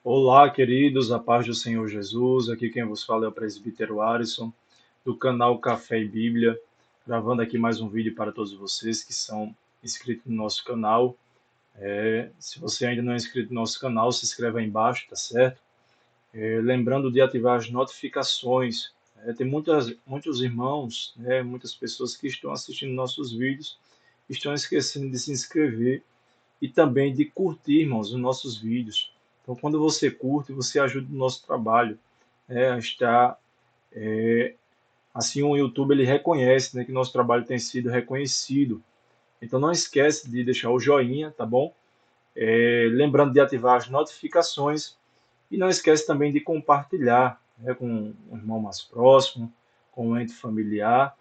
Olá, queridos, a paz do Senhor Jesus. Aqui quem vos fala é o presbítero Arisson, do canal Café e Bíblia, gravando aqui mais um vídeo para todos vocês que são inscritos no nosso canal. Se você ainda não é inscrito no nosso canal, se inscreva aí embaixo, tá certo? Lembrando de ativar as notificações. Tem muitos irmãos, muitas pessoas que estão assistindo nossos vídeos, estão esquecendo de se inscrever e também de curtir, irmãos, os nossos vídeos. Então, quando você curte, você ajuda o nosso trabalho, a estar, assim, o YouTube ele reconhece, que nosso trabalho tem sido reconhecido. Então, não esquece de deixar o joinha, tá bom? Lembrando de ativar as notificações e não esquece também de compartilhar, com o irmão mais próximo, com o ente familiar,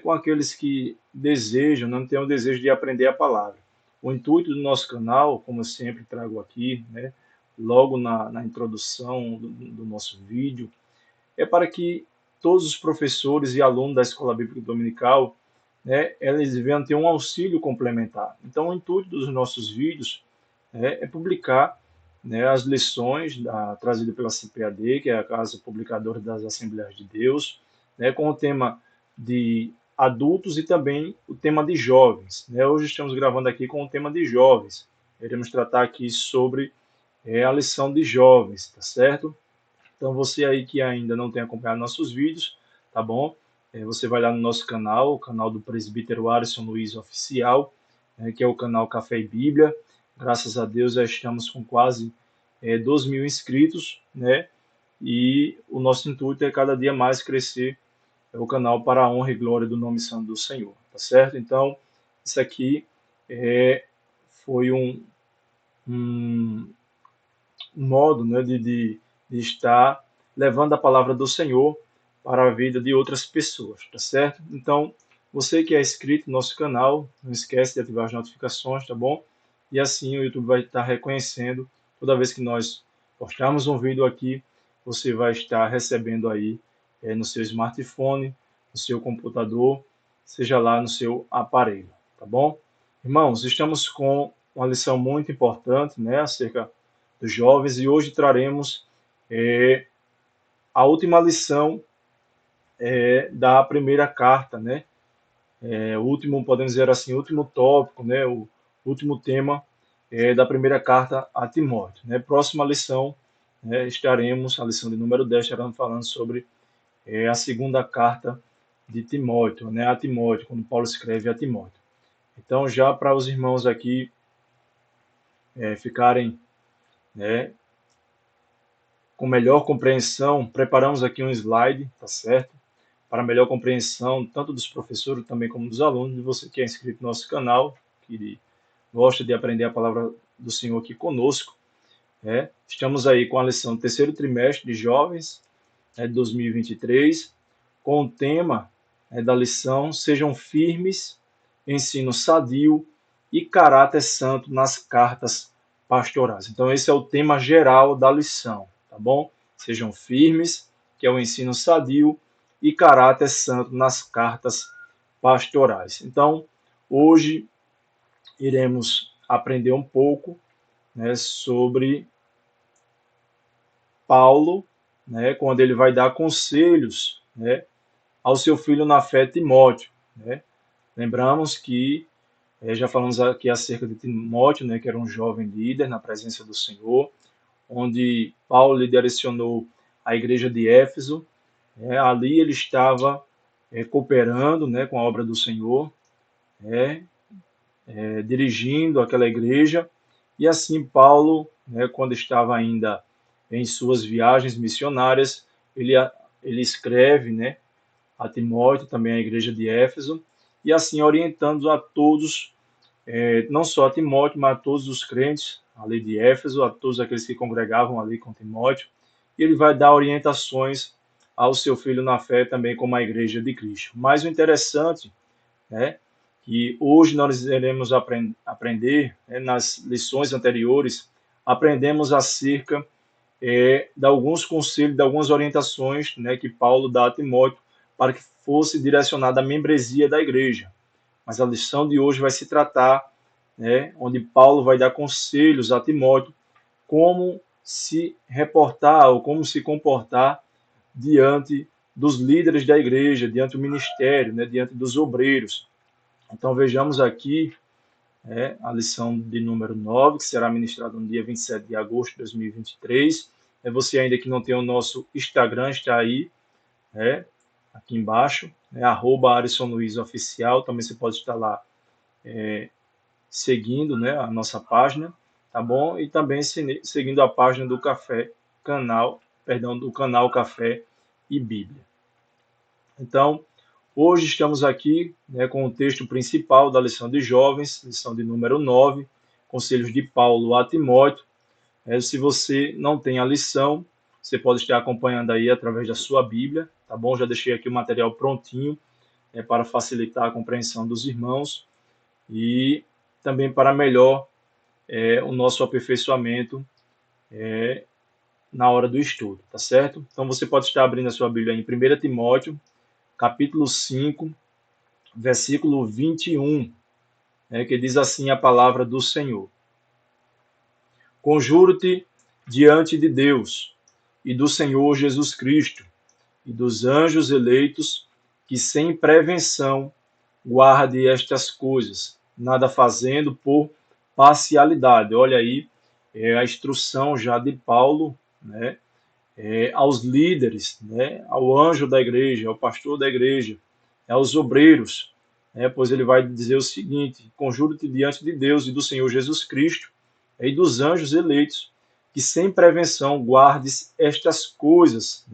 com aqueles que desejam, não têm o desejo de aprender a palavra. O intuito do nosso canal, como eu sempre trago aqui, logo na introdução do nosso vídeo, é para que todos os professores e alunos da Escola Bíblica Dominical, eles venham ter um auxílio complementar. Então, o intuito dos nossos vídeos é publicar, as lições trazidas pela CPAD, que é a Casa Publicadora das Assembleias de Deus, com o tema de adultos e também o tema de jovens. Hoje estamos gravando aqui com o tema de jovens. Iremos tratar aqui sobre a lição de jovens, tá certo? Então, você aí que ainda não tem acompanhado nossos vídeos, tá bom? Você vai lá no nosso canal, o canal do presbítero Alisson Luiz Oficial, que é o canal Café e Bíblia. Graças a Deus já estamos com quase 12 mil inscritos, né? E o nosso intuito é cada dia mais crescer o canal para a honra e glória do nome santo do Senhor, tá certo? Então, isso aqui foi um modo, de estar levando a palavra do Senhor para a vida de outras pessoas, tá certo? Então, você que é inscrito no nosso canal, não esquece de ativar as notificações, tá bom? E assim o YouTube vai estar reconhecendo toda vez que nós postarmos um vídeo aqui, você vai estar recebendo aí no seu smartphone, no seu computador, seja lá no seu aparelho, tá bom? Irmãos, estamos com uma lição muito importante, acerca dos jovens e hoje traremos a última lição da primeira carta, o último, podemos dizer assim, o último tópico, o último tema da primeira carta a Timóteo. Próxima lição, a lição de número 10, estaremos falando sobre a segunda carta de Timóteo, a Timóteo, quando Paulo escreve a Timóteo. Então, já para os irmãos aqui ficarem com melhor compreensão, preparamos aqui um slide, tá certo? Para melhor compreensão, tanto dos professores também como dos alunos, de você que é inscrito no nosso canal, que gosta de aprender a palavra do Senhor aqui conosco. Estamos aí com a lição do terceiro trimestre de jovens, de 2023, com o tema da lição Sejam firmes, ensino sadio e caráter santo nas cartas pastorais. Então, esse é o tema geral da lição, tá bom? Sejam firmes, que é o ensino sadio, e caráter santo nas cartas pastorais. Então, hoje iremos aprender um pouco sobre Paulo, quando ele vai dar conselhos ao seu filho na fé, Timóteo. Lembramos que já falamos aqui acerca de Timóteo, que era um jovem líder na presença do Senhor, onde Paulo lhe direcionou a igreja de Éfeso. Ali ele estava cooperando com a obra do Senhor, dirigindo aquela igreja. E assim Paulo, quando estava ainda em suas viagens missionárias, ele escreve a Timóteo, também à igreja de Éfeso, e assim orientando a todos, não só a Timóteo, mas a todos os crentes ali de Éfeso, a todos aqueles que congregavam ali com Timóteo, e ele vai dar orientações ao seu filho na fé, também como a igreja de Cristo. Mas o interessante que hoje nós iremos aprender, nas lições anteriores, aprendemos acerca de alguns conselhos, de algumas orientações que Paulo dá a Timóteo para que fosse direcionada à membresia da igreja. Mas a lição de hoje vai se tratar, onde Paulo vai dar conselhos a Timóteo como se reportar ou como se comportar diante dos líderes da igreja, diante do ministério, né, diante dos obreiros. Então vejamos aqui a lição de número 9, que será ministrada no dia 27 de agosto de 2023. Você ainda que não tem o nosso Instagram, está aí, aqui embaixo, @ArisonLuizOficial. Também você pode estar lá seguindo, a nossa página, tá bom? E também seguindo a página do do canal Café e Bíblia. Então, hoje estamos aqui, com o texto principal da lição de jovens, lição de número 9, conselhos de Paulo a Timóteo. Se você não tem a lição, você pode estar acompanhando aí através da sua Bíblia, tá bom? Já deixei aqui o material prontinho, para facilitar a compreensão dos irmãos e também para melhor o nosso aperfeiçoamento na hora do estudo, tá certo? Então você pode estar abrindo a sua Bíblia em 1 Timóteo, capítulo 5, versículo 21, que diz assim a palavra do Senhor: Conjuro-te diante de Deus e do Senhor Jesus Cristo e dos anjos eleitos, que sem prevenção guarde estas coisas, nada fazendo por parcialidade. Olha aí, a instrução já de Paulo, aos líderes, ao anjo da igreja, ao pastor da igreja, aos obreiros, pois ele vai dizer o seguinte: conjuro-te diante de Deus e do Senhor Jesus Cristo e dos anjos eleitos, que sem prevenção guardes estas coisas.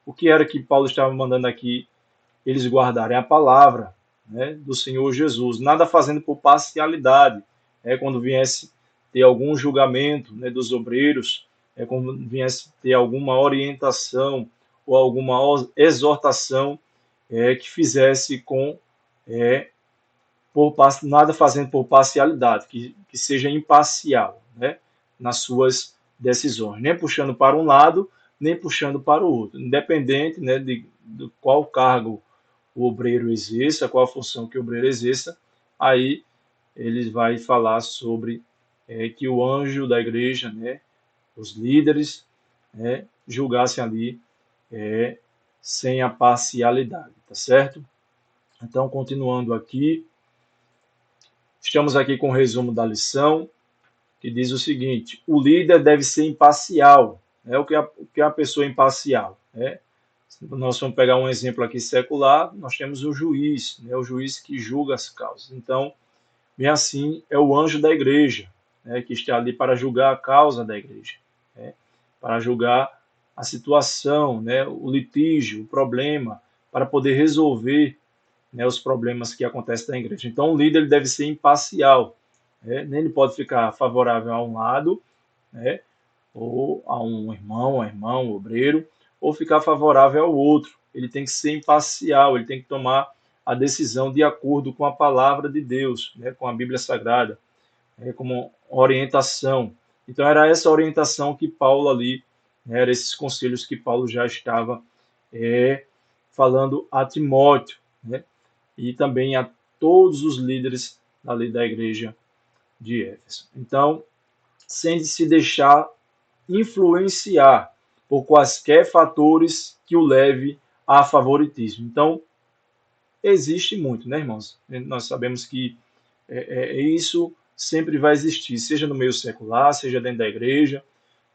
O que era que Paulo estava mandando aqui eles guardarem? A palavra, do Senhor Jesus, nada fazendo por parcialidade, quando viesse ter algum julgamento, dos obreiros, quando viesse ter alguma orientação ou alguma exortação, que fizesse com nada fazendo por parcialidade, que seja imparcial, nas suas decisões, nem puxando para um lado, nem puxando para o outro, independente, de qual cargo o obreiro exerça, qual a função que o obreiro exerça. Aí ele vai falar sobre que o anjo da igreja, os líderes, julgassem ali sem a parcialidade, tá certo? Então, continuando aqui, estamos aqui com o resumo da lição, que diz o seguinte: o líder deve ser imparcial. O que é uma pessoa imparcial? Nós vamos pegar um exemplo aqui secular, nós temos o juiz, o juiz que julga as causas. Então, bem assim, é o anjo da igreja, que está ali para julgar a causa da igreja, para julgar a situação, o litígio, o problema, para poder resolver, os problemas que acontecem na igreja. Então, o líder ele deve ser imparcial, nem ele pode ficar favorável a um lado, ou a um irmão, um obreiro, ou ficar favorável ao outro. Ele tem que ser imparcial, ele tem que tomar a decisão de acordo com a palavra de Deus, com a Bíblia Sagrada, como orientação. Então, era essa orientação que Paulo ali, eram esses conselhos que Paulo já estava falando a Timóteo, e também a todos os líderes ali da igreja de Éfeso. Então, sem se deixar influenciar por quaisquer fatores que o leve a favoritismo. Então, existe muito, irmãos? Nós sabemos que isso sempre vai existir, seja no meio secular, seja dentro da igreja,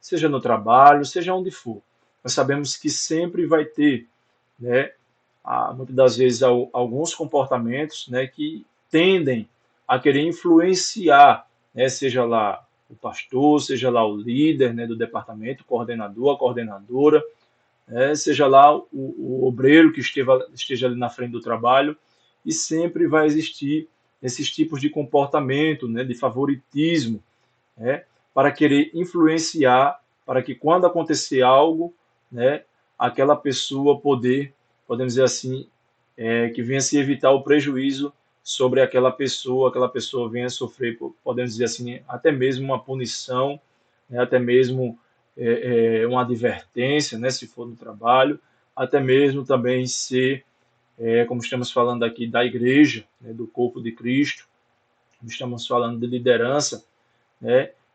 seja no trabalho, seja onde for. Nós sabemos que sempre vai ter, muitas das vezes, alguns comportamentos, que tendem a querer influenciar, seja lá o pastor, seja lá o líder, do departamento, o coordenador, a coordenadora, seja lá o obreiro que esteja ali na frente do trabalho, e sempre vai existir esses tipos de comportamento, de favoritismo, para querer influenciar, para que quando acontecer algo, aquela pessoa podemos dizer assim, que venha se evitar o prejuízo sobre aquela pessoa venha sofrer, podemos dizer assim, até mesmo uma punição, até mesmo uma advertência, se for no trabalho, até mesmo também ser, como estamos falando aqui da igreja, do corpo de Cristo, estamos falando de liderança,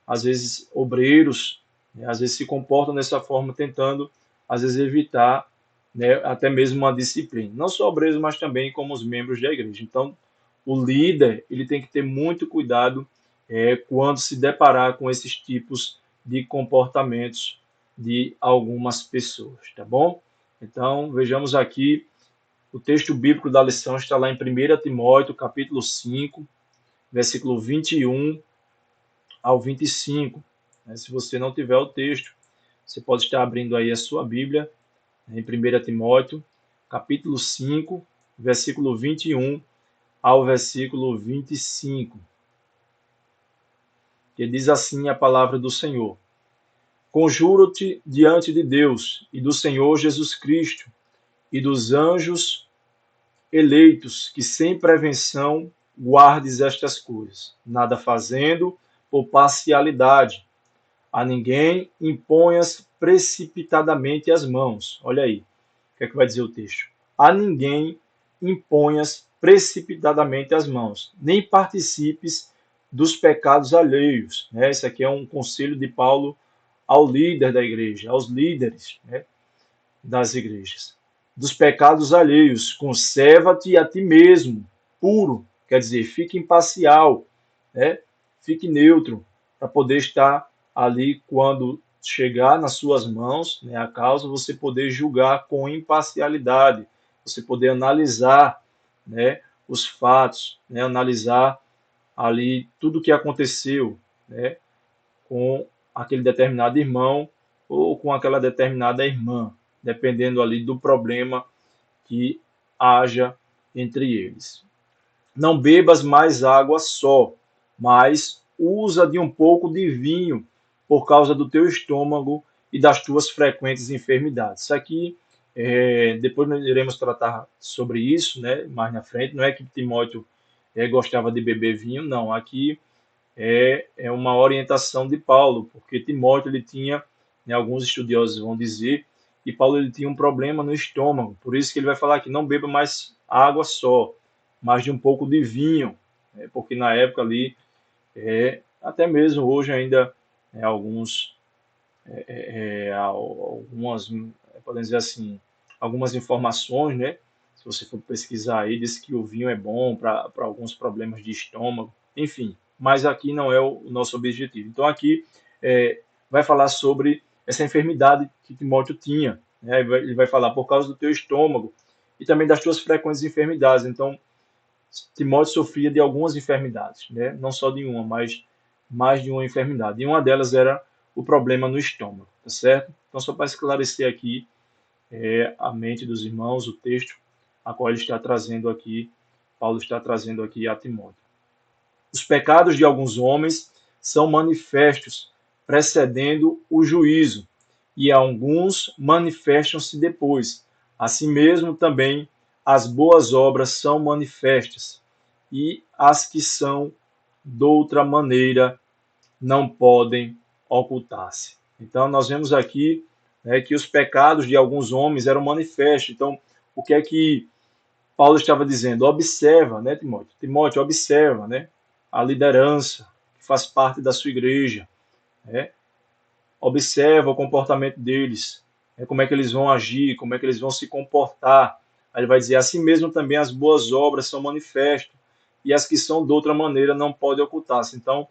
às vezes obreiros, Às vezes se comportam dessa forma, tentando, às vezes, evitar, né, até mesmo uma disciplina. Não só obreiros, mas também como os membros da igreja. Então, o líder ele tem que ter muito cuidado quando se deparar com esses tipos de comportamentos de algumas pessoas, tá bom? Então, vejamos aqui, o texto bíblico da lição está lá em 1 Timóteo, capítulo 5, versículo 21 ao 25. Se você não tiver o texto, você pode estar abrindo aí a sua Bíblia, em 1 Timóteo, capítulo 5, versículo 21 ao versículo 25, que diz assim a palavra do Senhor: Conjuro-te diante de Deus e do Senhor Jesus Cristo e dos anjos eleitos, que sem prevenção guardes estas coisas, nada fazendo por parcialidade. A ninguém imponhas precipitadamente as mãos. Olha aí, o que é que vai dizer o texto? A ninguém imponhas precipitadamente as mãos, nem participes dos pecados alheios. Né? Esse aqui é um conselho de Paulo ao líder da igreja, aos líderes, né, das igrejas. Dos pecados alheios, conserva-te a ti mesmo, puro, quer dizer, fique imparcial, né? Fique neutro, para poder estar ali quando chegar nas suas mãos, né, a causa, você poder julgar com imparcialidade, você poder analisar, né, os fatos, né, analisar ali tudo o que aconteceu, né, com aquele determinado irmão ou com aquela determinada irmã, dependendo ali do problema que haja entre eles. Não bebas mais água só, mas usa de um pouco de vinho por causa do teu estômago e das tuas frequentes enfermidades. Isso aqui, depois nós iremos tratar sobre isso, né, mais na frente. Não é que Timóteo gostava de beber vinho, não. Aqui é uma orientação de Paulo, porque Timóteo ele tinha, né, alguns estudiosos vão dizer, que Paulo ele tinha um problema no estômago, por isso que ele vai falar que não beba mais água só, mas de um pouco de vinho, né, porque na época ali, até mesmo hoje ainda, alguns, algumas, podemos dizer assim, algumas informações, né, se você for pesquisar aí, diz que o vinho é bom para alguns problemas de estômago, enfim, mas aqui não é o nosso objetivo. Então aqui vai falar sobre essa enfermidade que Timóteo tinha, né? Ele vai falar por causa do teu estômago e também das tuas frequentes enfermidades. Então Timóteo sofria de algumas enfermidades, né? Não só de uma, mas mais de uma enfermidade. E uma delas era o problema no estômago, tá certo? Então só para esclarecer aqui a mente dos irmãos, o texto a qual ele está trazendo aqui, Paulo está trazendo aqui a Timóteo. Os pecados de alguns homens são manifestos, precedendo o juízo, e alguns manifestam-se depois. Assim mesmo também as boas obras são manifestas, e as que são de outra maneira não podem ocultar-se. Então nós vemos aqui, né, que os pecados de alguns homens eram manifestos. Então, o que é que Paulo estava dizendo? Observa, né, Timóteo? Timóteo, observa, né, a liderança que faz parte da sua igreja, né? Observa o comportamento deles, né, como é que eles vão agir, como é que eles vão se comportar. Aí ele vai dizer, assim mesmo também as boas obras são manifestas, e as que são de outra maneira não podem ocultar-se. Então,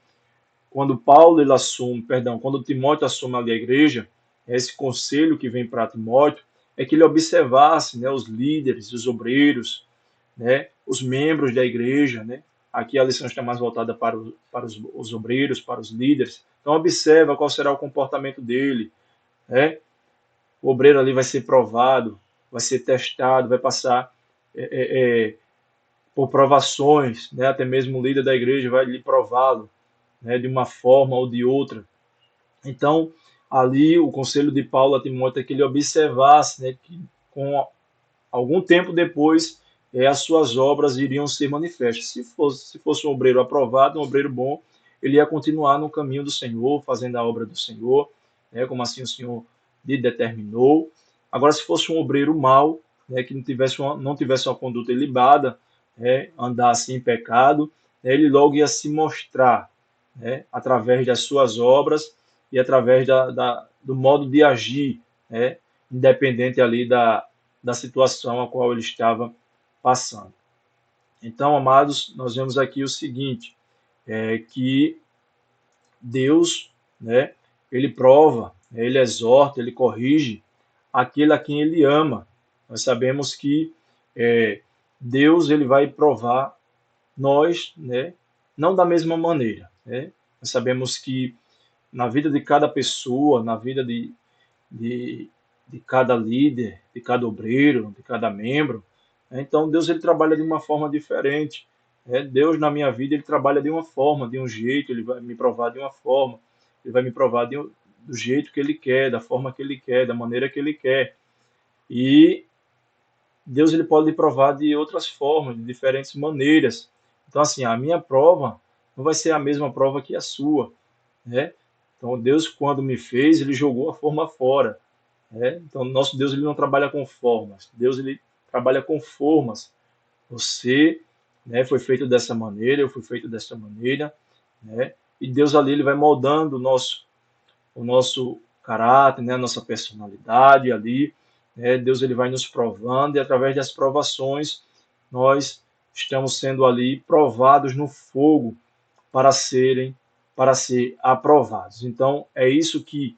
quando Paulo ele assume, perdão, quando Timóteo assume ali a igreja, esse conselho que vem para Timóteo é que ele observasse, né, os líderes, os obreiros, né, os membros da igreja, né? Aqui a lição está mais voltada para os obreiros, para os líderes. Então observa qual será o comportamento dele, né? O obreiro ali vai ser provado, vai ser testado, vai passar por provações, né? Até mesmo o líder da igreja vai lhe prová-lo, né, de uma forma ou de outra. Então, ali o conselho de Paulo a Timóteo é que ele observasse, né, que com algum tempo depois as suas obras iriam ser manifestas. Se fosse um obreiro aprovado, um obreiro bom, ele ia continuar no caminho do Senhor, fazendo a obra do Senhor, né, como assim o Senhor lhe determinou. Agora, se fosse um obreiro mau, né, que não tivesse uma conduta ilibada, né, andasse em pecado, né, ele logo ia se mostrar, né, através das suas obras, e através do modo de agir, né, independente ali da situação a qual ele estava passando. Então, amados, nós vemos aqui o seguinte, que Deus, né, ele prova, ele exorta, ele corrige aquele a quem ele ama. Nós sabemos que Deus ele vai provar nós, né, não da mesma maneira. Né? Nós sabemos que na vida de cada pessoa, na vida de, de cada líder, de cada obreiro, de cada membro, né? Então Deus ele trabalha de uma forma diferente. Deus na minha vida ele trabalha de uma forma, de um jeito, ele vai me provar de uma forma, ele vai me provar do jeito que ele quer, da forma que ele quer, da maneira que ele quer. E Deus ele pode lhe provar de outras formas, de diferentes maneiras. Então, assim, a minha prova não vai ser a mesma prova que a sua, né? Então, Deus, quando me fez, ele jogou a forma fora, né? Então, nosso Deus ele não trabalha com formas. Deus ele trabalha com formas. Você, né, foi feito dessa maneira, eu fui feito dessa maneira, né? E Deus ali ele vai moldando o nosso caráter, né, a nossa personalidade ali, né? Deus ele vai nos provando e através das provações nós estamos sendo ali provados no fogo para ser aprovados. Então é isso que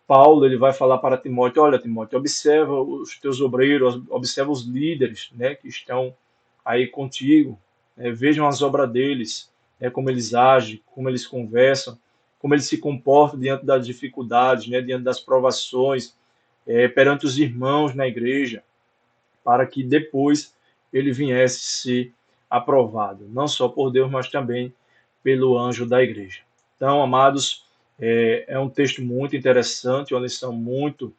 Paulo ele vai falar para Timóteo: olha, Timóteo, observa os teus obreiros, observa os líderes, né, que estão aí contigo, né, vejam as obras deles, né, como eles agem, como eles conversam, como eles se comportam diante das dificuldades, né, diante das provações, perante os irmãos na igreja, para que depois ele viesse ser aprovado, não só por Deus, mas também pelo anjo da igreja. Então, amados, é um texto muito interessante, uma lição muito,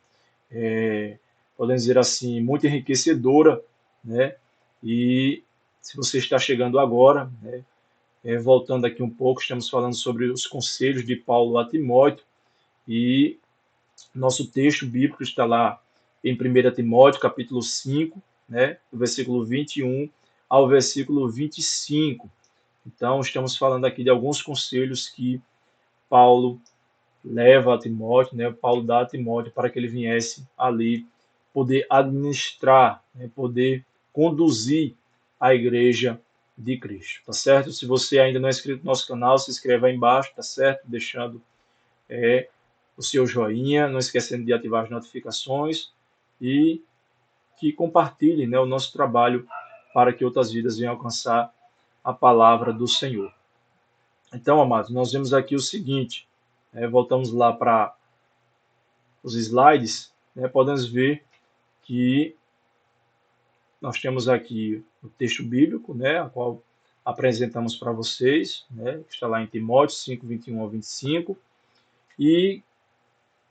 podemos dizer assim, muito enriquecedora, né? E se você está chegando agora, né, voltando aqui um pouco, estamos falando sobre os conselhos de Paulo a Timóteo, e nosso texto bíblico está lá em 1 Timóteo, capítulo 5, né, do versículo 21 ao versículo 25. Então, estamos falando aqui de alguns conselhos que Paulo leva a Timóteo, né, Paulo dá a Timóteo para que ele viesse ali poder administrar, né, poder conduzir a igreja de Cristo, tá certo? Se você ainda não é inscrito no nosso canal, se inscreva aí embaixo, tá certo? Deixando o seu joinha, não esquecendo de ativar as notificações e que compartilhe, né, o nosso trabalho para que outras vidas venham alcançar a palavra do Senhor. Então, amados, nós vemos aqui o seguinte, voltamos lá para os slides, né, podemos ver que nós temos aqui o texto bíblico, né, a qual apresentamos para vocês, né, que está lá em Timóteo 5, 21 ao 25, e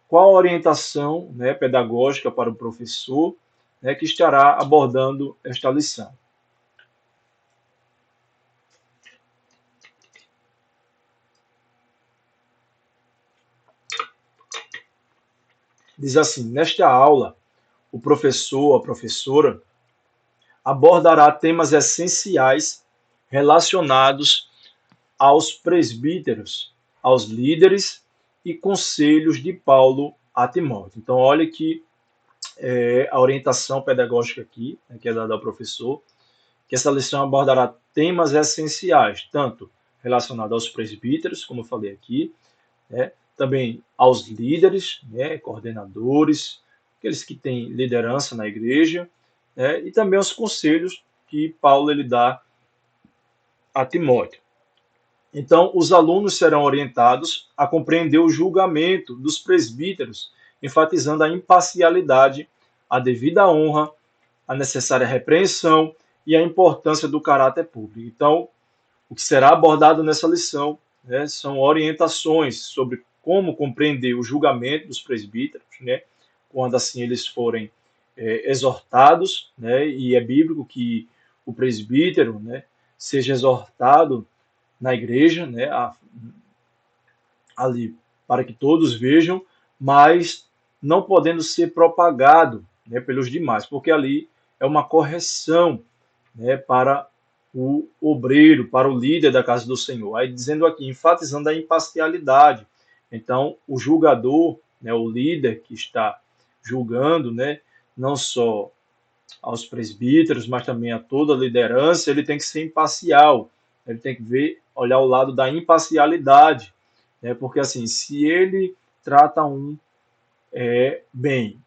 qual a orientação, né, pedagógica para o professor, né, que estará abordando esta lição. Diz assim: nesta aula, o professor ou a professora abordará temas essenciais relacionados aos presbíteros, aos líderes e conselhos de Paulo a Timóteo. Então, olha que a orientação pedagógica aqui, né, que é dada ao professor, que essa lição abordará temas essenciais, tanto relacionados aos presbíteros, como eu falei aqui, né, também aos líderes, né, coordenadores, aqueles que têm liderança na igreja, né, e também aos conselhos que Paulo ele dá a Timóteo. Então, os alunos serão orientados a compreender o julgamento dos presbíteros, enfatizando a imparcialidade, a devida honra, a necessária repreensão e a importância do caráter público. Então, o que será abordado nessa lição, né, são orientações sobre como compreender o julgamento dos presbíteros, né, quando assim eles forem exortados, né, e é bíblico que o presbítero, né, seja exortado na igreja, né, ali para que todos vejam, mas não podendo ser propagado, né, pelos demais, porque ali é uma correção, né, para o obreiro, para o líder da casa do Senhor. Aí dizendo aqui, enfatizando a imparcialidade. Então, o julgador, né, o líder que está julgando, né, não só aos presbíteros, mas também a toda a liderança, ele tem que ser imparcial, ele tem que ver, olhar o lado da imparcialidade, né, porque assim, se ele trata um bem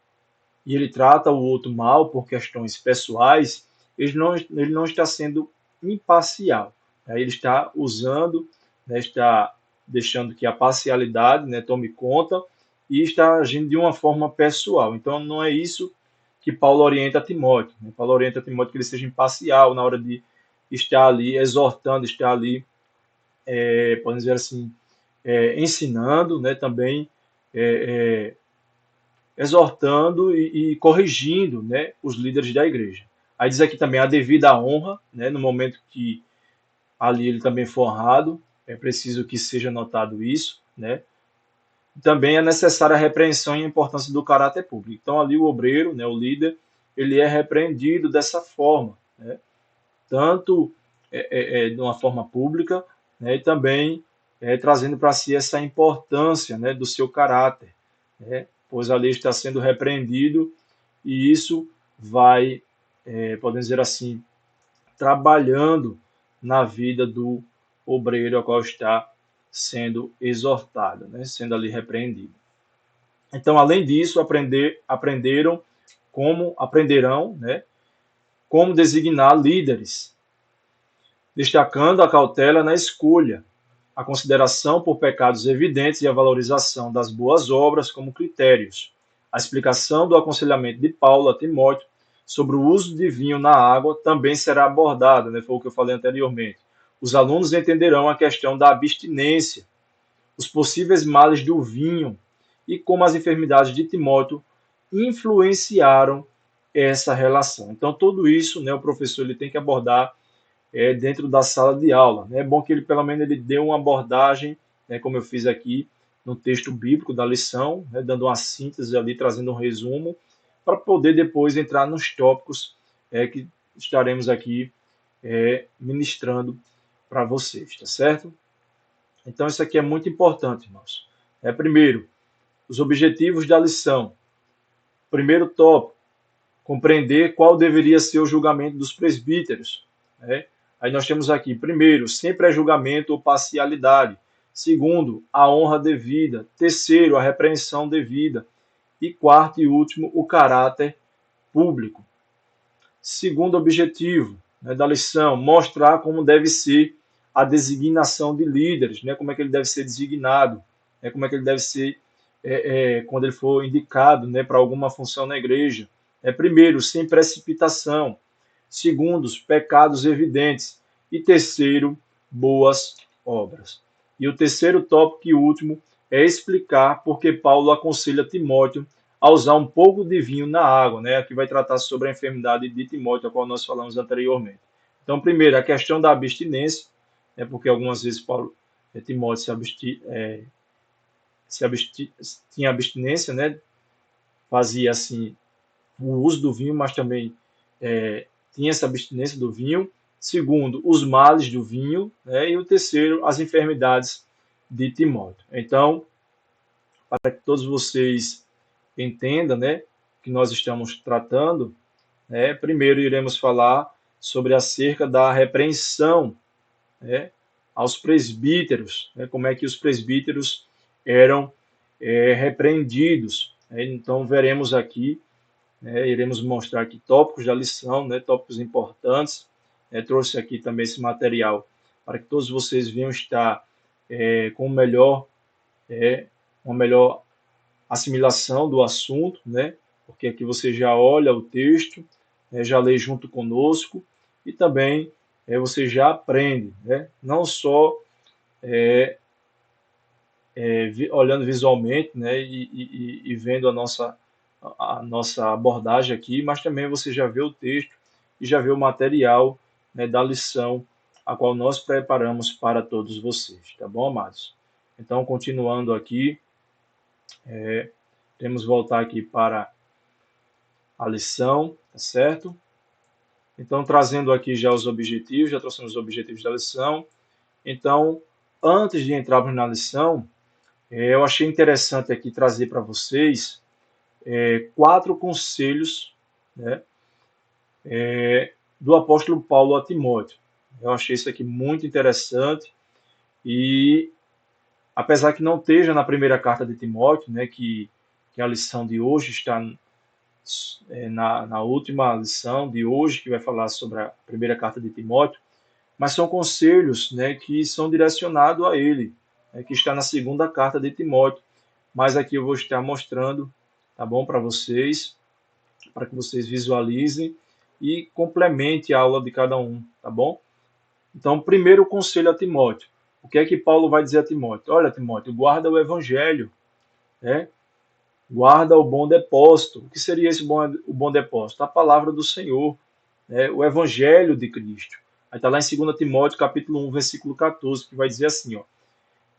e ele trata o outro mal por questões pessoais, ele não está sendo imparcial, né, ele está usando, né, está deixando que a parcialidade, né, tome conta e está agindo de uma forma pessoal. Então, não é isso que Paulo orienta a Timóteo. Né? Paulo orienta a Timóteo que ele seja imparcial na hora de estar ali exortando, estar ali, podemos dizer assim, ensinando, né, também é, exortando e corrigindo, né, os líderes da igreja. Aí diz aqui também a devida honra, né, no momento que ali ele também for honrado, é preciso que seja notado isso, né? Também é necessária a repreensão e a importância do caráter público. Então ali o obreiro, né, o líder, ele é repreendido dessa forma, né? Tanto de uma forma pública, né, e também trazendo para si essa importância, né, do seu caráter, né, pois ali está sendo repreendido e isso vai, podemos dizer assim, trabalhando na vida do obreiro ao qual está sendo exortado, né, sendo ali repreendido. Então, além disso, aprenderão, né, como designar líderes, destacando a cautela na escolha, a consideração por pecados evidentes e a valorização das boas obras como critérios. A explicação do aconselhamento de Paulo a Timóteo sobre o uso de vinho na água também será abordada, né? Foi o que eu falei anteriormente. Os alunos entenderão a questão da abstinência, os possíveis males do vinho e como as enfermidades de Timóteo influenciaram essa relação. Então, tudo isso, né, o professor ele tem que abordar dentro da sala de aula. É bom que ele, pelo menos, ele dê uma abordagem, né, como eu fiz aqui no texto bíblico da lição, né, dando uma síntese ali, trazendo um resumo, para poder depois entrar nos tópicos que estaremos aqui ministrando para vocês, tá certo? Então, isso aqui é muito importante, irmãos. Primeiro, os objetivos da lição. Primeiro tópico, compreender qual deveria ser o julgamento dos presbíteros. Né? Aí nós temos aqui, primeiro, sempre é julgamento ou parcialidade. Segundo, a honra devida. Terceiro, a repreensão devida. E quarto e último, o caráter público. Segundo objetivo, né, da lição, mostrar como deve ser a designação de líderes, né, como é que ele deve ser designado, né, como é que ele deve ser quando ele for indicado, né, para alguma função na igreja. Primeiro, sem precipitação. Segundo, os pecados evidentes. E terceiro, boas obras. E o terceiro tópico e último é explicar porque Paulo aconselha Timóteo a usar um pouco de vinho na água, né? Aqui vai tratar sobre a enfermidade de Timóteo, a qual nós falamos anteriormente. Então, primeiro, a questão da abstinência, né? Porque algumas vezes Timóteo tinha abstinência, né? Fazia assim o uso do vinho, mas também tinha essa abstinência do vinho. Segundo, os males do vinho, né? E o terceiro, as enfermidades de Timóteo. Então, para que todos vocês entendam, né, que nós estamos tratando, primeiro iremos falar sobre acerca da repreensão, né, aos presbíteros, né, como é que os presbíteros eram repreendidos. Então, veremos aqui, iremos mostrar aqui tópicos da lição, né, tópicos importantes. Trouxe aqui também esse material para que todos vocês venham estar com uma melhor assimilação do assunto, né? Porque aqui você já olha o texto, já lê junto conosco e também você já aprende, né? Não só olhando visualmente, né? E vendo a nossa abordagem aqui, mas também você já vê o texto e já vê o material, né, da lição a qual nós preparamos para todos vocês, tá bom, amados? Então, continuando aqui, temos que voltar aqui para a lição, tá certo? Então, trazendo aqui já os objetivos, já trouxemos os objetivos da lição. Então, antes de entrarmos na lição, Eu achei interessante aqui trazer para vocês 4 conselhos, né, do apóstolo Paulo a Timóteo. Eu achei isso aqui muito interessante e, apesar que não esteja na primeira carta de Timóteo, né, que a lição de hoje está na última lição de hoje, que vai falar sobre a primeira carta de Timóteo, mas são conselhos, né, que são direcionados a ele, né, que está na segunda carta de Timóteo. Mas aqui eu vou estar mostrando, tá bom, para que vocês visualizem e complemente a aula de cada um, tá bom? Então, primeiro conselho a Timóteo. O que é que Paulo vai dizer a Timóteo? Olha, Timóteo, guarda o evangelho, né? Guarda o bom depósito. O que seria o bom depósito? A palavra do Senhor, né? O evangelho de Cristo. Aí está lá em 2 Timóteo, capítulo 1, versículo 14, que vai dizer assim, ó: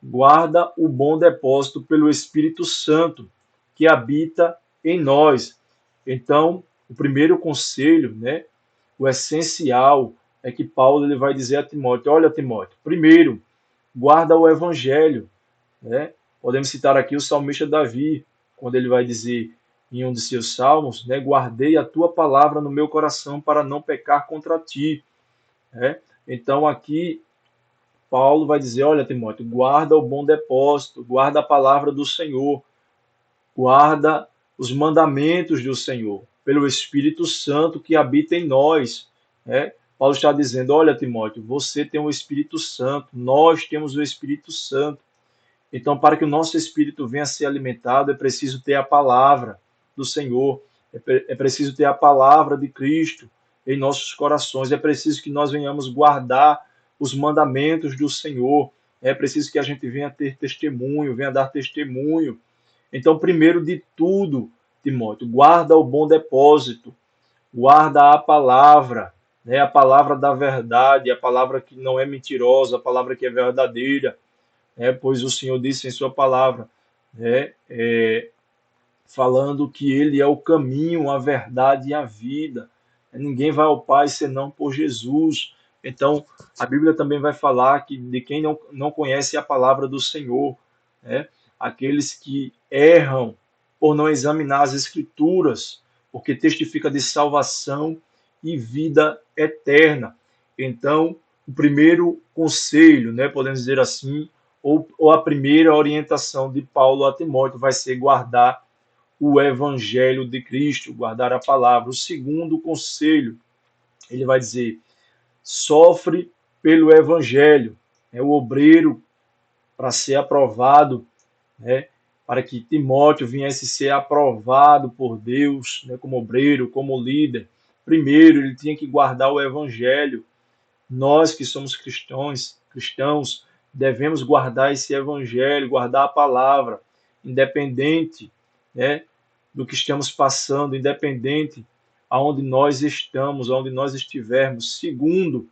guarda o bom depósito pelo Espírito Santo, que habita em nós. Então, o primeiro conselho, né, o essencial, é que Paulo ele vai dizer a Timóteo: olha, Timóteo, primeiro, guarda o evangelho, né? Podemos citar aqui o salmista Davi, quando ele vai dizer em um de seus salmos, né, guardei a tua palavra no meu coração para não pecar contra ti, né? Então aqui Paulo vai dizer: olha, Timóteo, guarda o bom depósito, guarda a palavra do Senhor, guarda os mandamentos do Senhor, pelo Espírito Santo que habita em nós, né? Paulo está dizendo: olha, Timóteo, você tem o Espírito Santo, nós temos o Espírito Santo. Então, para que o nosso espírito venha a ser alimentado, é preciso ter a palavra do Senhor, é preciso ter a palavra de Cristo em nossos corações, é preciso que nós venhamos guardar os mandamentos do Senhor, é preciso que a gente venha ter testemunho, venha dar testemunho. Então, primeiro de tudo, Timóteo, guarda o bom depósito, guarda a palavra, né? A palavra da verdade, a palavra que não é mentirosa, a palavra que é verdadeira, pois o Senhor disse em sua palavra, né, falando que ele é o caminho, a verdade e a vida. Ninguém vai ao Pai senão por Jesus. Então, a Bíblia também vai falar que de quem não conhece a palavra do Senhor, né, aqueles que erram por não examinar as Escrituras, porque testifica de salvação e vida eterna. Então, o primeiro conselho, né, podemos dizer assim, ou a primeira orientação de Paulo a Timóteo vai ser guardar o evangelho de Cristo, guardar a palavra. O segundo conselho, ele vai dizer: sofre pelo evangelho. É o obreiro, para ser aprovado, né, para que Timóteo viesse ser aprovado por Deus, né, como obreiro, como líder. Primeiro, ele tinha que guardar o evangelho. Nós que somos cristãos, devemos guardar esse evangelho, guardar a palavra, independente, né, do que estamos passando, independente aonde nós estamos, aonde nós estivermos. Segundo,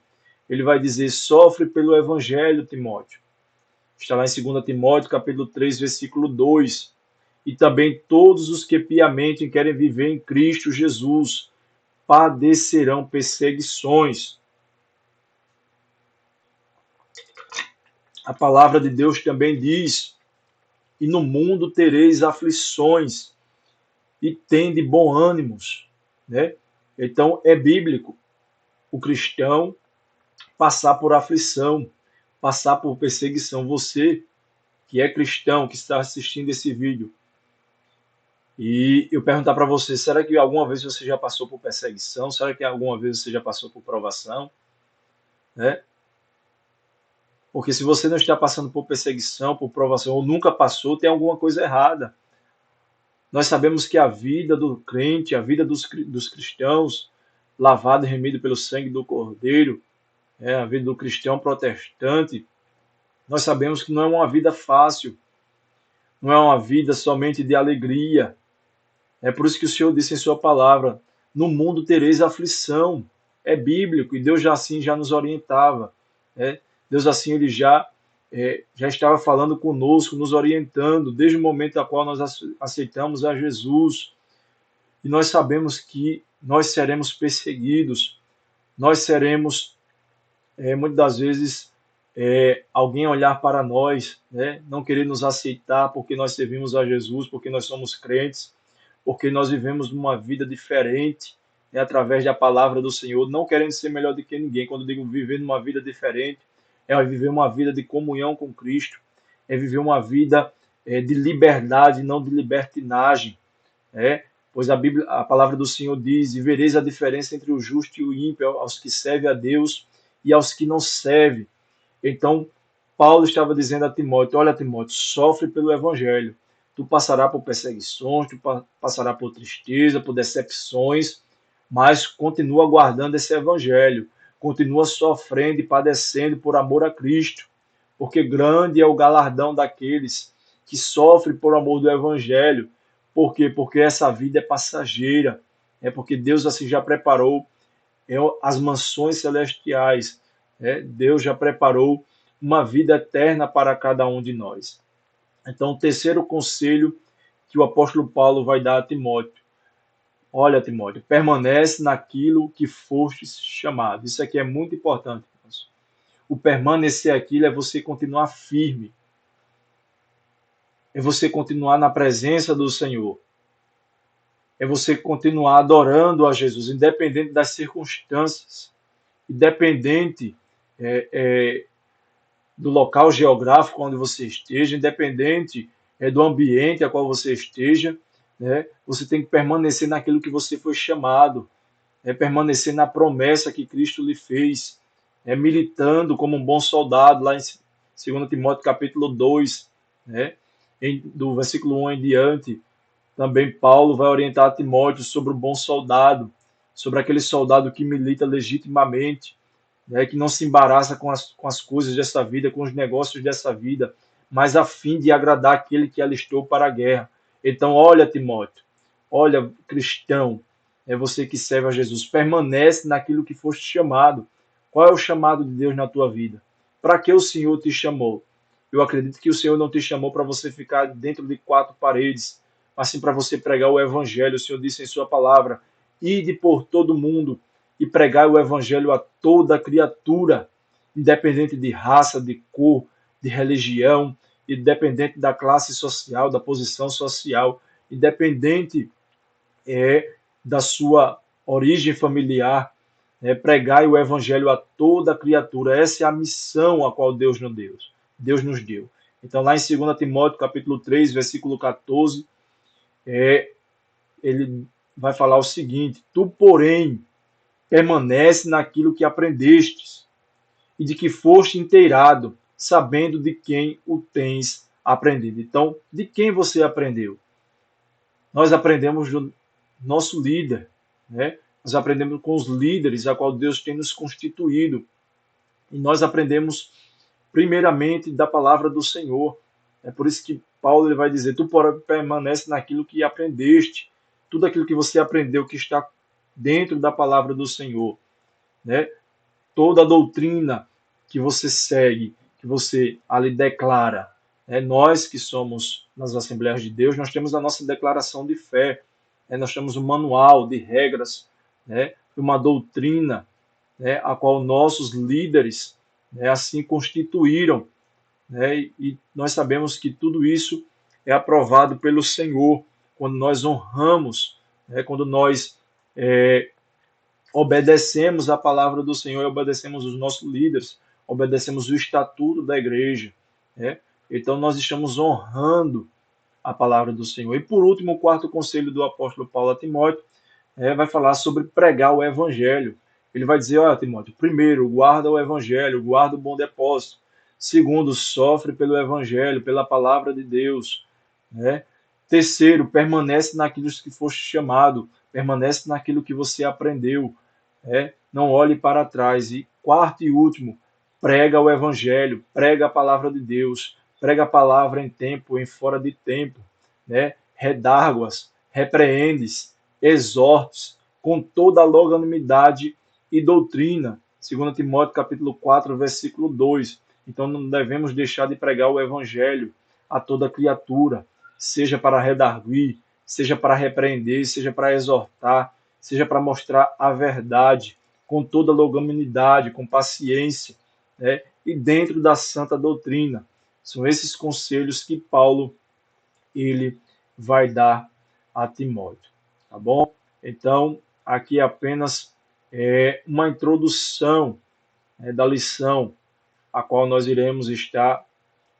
ele vai dizer: sofre pelo evangelho, Timóteo. Está lá em 2 Timóteo, capítulo 3, versículo 2. E também todos os que piamente querem viver em Cristo Jesus padecerão perseguições. A palavra de Deus também diz: e no mundo tereis aflições, e tende bom ânimo, né? Então é bíblico o cristão passar por aflição, passar por perseguição. Você que é cristão, que está assistindo esse vídeo, e eu perguntar para você: será que alguma vez você já passou por perseguição? Será que alguma vez você já passou por provação, né? Porque se você não está passando por perseguição, por provação, ou nunca passou, tem alguma coisa errada. Nós sabemos que a vida do crente, a vida dos cristãos, lavada e remida pelo sangue do Cordeiro, a vida do cristão protestante, nós sabemos que não é uma vida fácil, não é uma vida somente de alegria. É por isso que o Senhor disse em sua palavra: no mundo tereis aflição. É bíblico, e Deus já assim já nos orientava. Né? Deus assim ele já estava falando conosco, nos orientando, desde o momento a qual nós aceitamos a Jesus. E nós sabemos que nós seremos perseguidos, nós seremos, muitas das vezes, alguém olhar para nós, né? Não querer nos aceitar porque nós servimos a Jesus, porque nós somos crentes, porque nós vivemos uma vida diferente, né, através da palavra do Senhor, não querendo ser melhor do que ninguém. Quando eu digo viver uma vida diferente, é viver uma vida de comunhão com Cristo, é viver uma vida de liberdade, não de libertinagem, né? Pois a Bíblia, a palavra do Senhor diz: e vereis a diferença entre o justo e o ímpio, aos que servem a Deus e aos que não servem. Então, Paulo estava dizendo a Timóteo: olha, Timóteo, sofre pelo evangelho. Tu passará por perseguições, tu passará por tristeza, por decepções, mas continua guardando esse evangelho. Continua sofrendo e padecendo por amor a Cristo, porque grande é o galardão daqueles que sofrem por amor do evangelho. Por quê? Porque essa vida é passageira. É porque Deus assim já preparou as mansões celestiais. Deus já preparou uma vida eterna para cada um de nós. Então, o terceiro conselho que o apóstolo Paulo vai dar a Timóteo: olha, Timóteo, permanece naquilo que fostes chamado. Isso aqui é muito importante. O permanecer aquilo é você continuar firme, é você continuar na presença do Senhor, é você continuar adorando a Jesus, independente das circunstâncias, independente do local geográfico onde você esteja, independente do ambiente a qual você esteja, né? Você tem que permanecer naquilo que você foi chamado, permanecer na promessa que Cristo lhe fez, militando como um bom soldado, lá em 2 Timóteo capítulo 2, né? Do versículo 1 em diante. Também Paulo vai orientar Timóteo sobre o bom soldado, sobre aquele soldado que milita legitimamente, né, que não se embaraça com as coisas dessa vida, com os negócios dessa vida, mas a fim de agradar aquele que alistou para a guerra. Então, olha, Timóteo, olha, cristão, é você que serve a Jesus, permanece naquilo que foste chamado. Qual é o chamado de Deus na tua vida? Para que o Senhor te chamou? Eu acredito que o Senhor não te chamou para você ficar dentro de quatro paredes, mas sim para você pregar o evangelho. O Senhor disse em sua palavra: ide por todo mundo e pregar o evangelho a toda criatura, independente de raça, de cor, de religião, independente da classe social, da posição social, independente da sua origem familiar, pregai o evangelho a toda criatura. Essa é a missão a qual Deus nos deu. Então, lá em 2 Timóteo, capítulo 3, versículo 14, ele vai falar o seguinte: tu, porém, permanece naquilo que aprendestes e de que foste inteirado, sabendo de quem o tens aprendido. Então, de quem você aprendeu? Nós aprendemos do nosso líder, né? Nós aprendemos com os líderes a qual Deus tem nos constituído. E nós aprendemos primeiramente da palavra do Senhor. É por isso que Paulo ele vai dizer: tu permanece naquilo que aprendeste, tudo aquilo que você aprendeu que está dentro da palavra do Senhor, né? Toda a doutrina que você segue, que você ali declara, nós que somos nas Assembleias de Deus, nós temos a nossa declaração de fé, nós temos um manual de regras, uma doutrina, a qual nossos líderes assim constituíram, e nós sabemos que tudo isso é aprovado pelo Senhor quando nós honramos, quando nós obedecemos a palavra do Senhor e obedecemos os nossos líderes, obedecemos o estatuto da igreja. Então nós estamos honrando a palavra do Senhor. E por último, o quarto conselho do apóstolo Paulo a Timóteo vai falar sobre pregar o evangelho. Ele vai dizer: olha, Timóteo, primeiro, guarda o evangelho, guarda o bom depósito. Segundo, sofre pelo evangelho, pela palavra de Deus. Terceiro, permanece naquilo que foste chamado, permanece naquilo que você aprendeu. Não olhe para trás. E quarto e último, prega o evangelho, prega a palavra de Deus, prega a palavra em tempo, em fora de tempo, redarguas, repreendes, exortes, com toda a longanimidade e doutrina. 2 Timóteo capítulo 4, versículo 2. Então não devemos deixar de pregar o evangelho a toda criatura, seja para redarguir, seja para repreender, seja para exortar, seja para mostrar a verdade, com toda longanimidade, com paciência, e dentro da santa doutrina. São esses conselhos que Paulo ele vai dar a Timóteo, tá bom? Então, aqui apenas uma introdução da lição, a qual nós iremos estar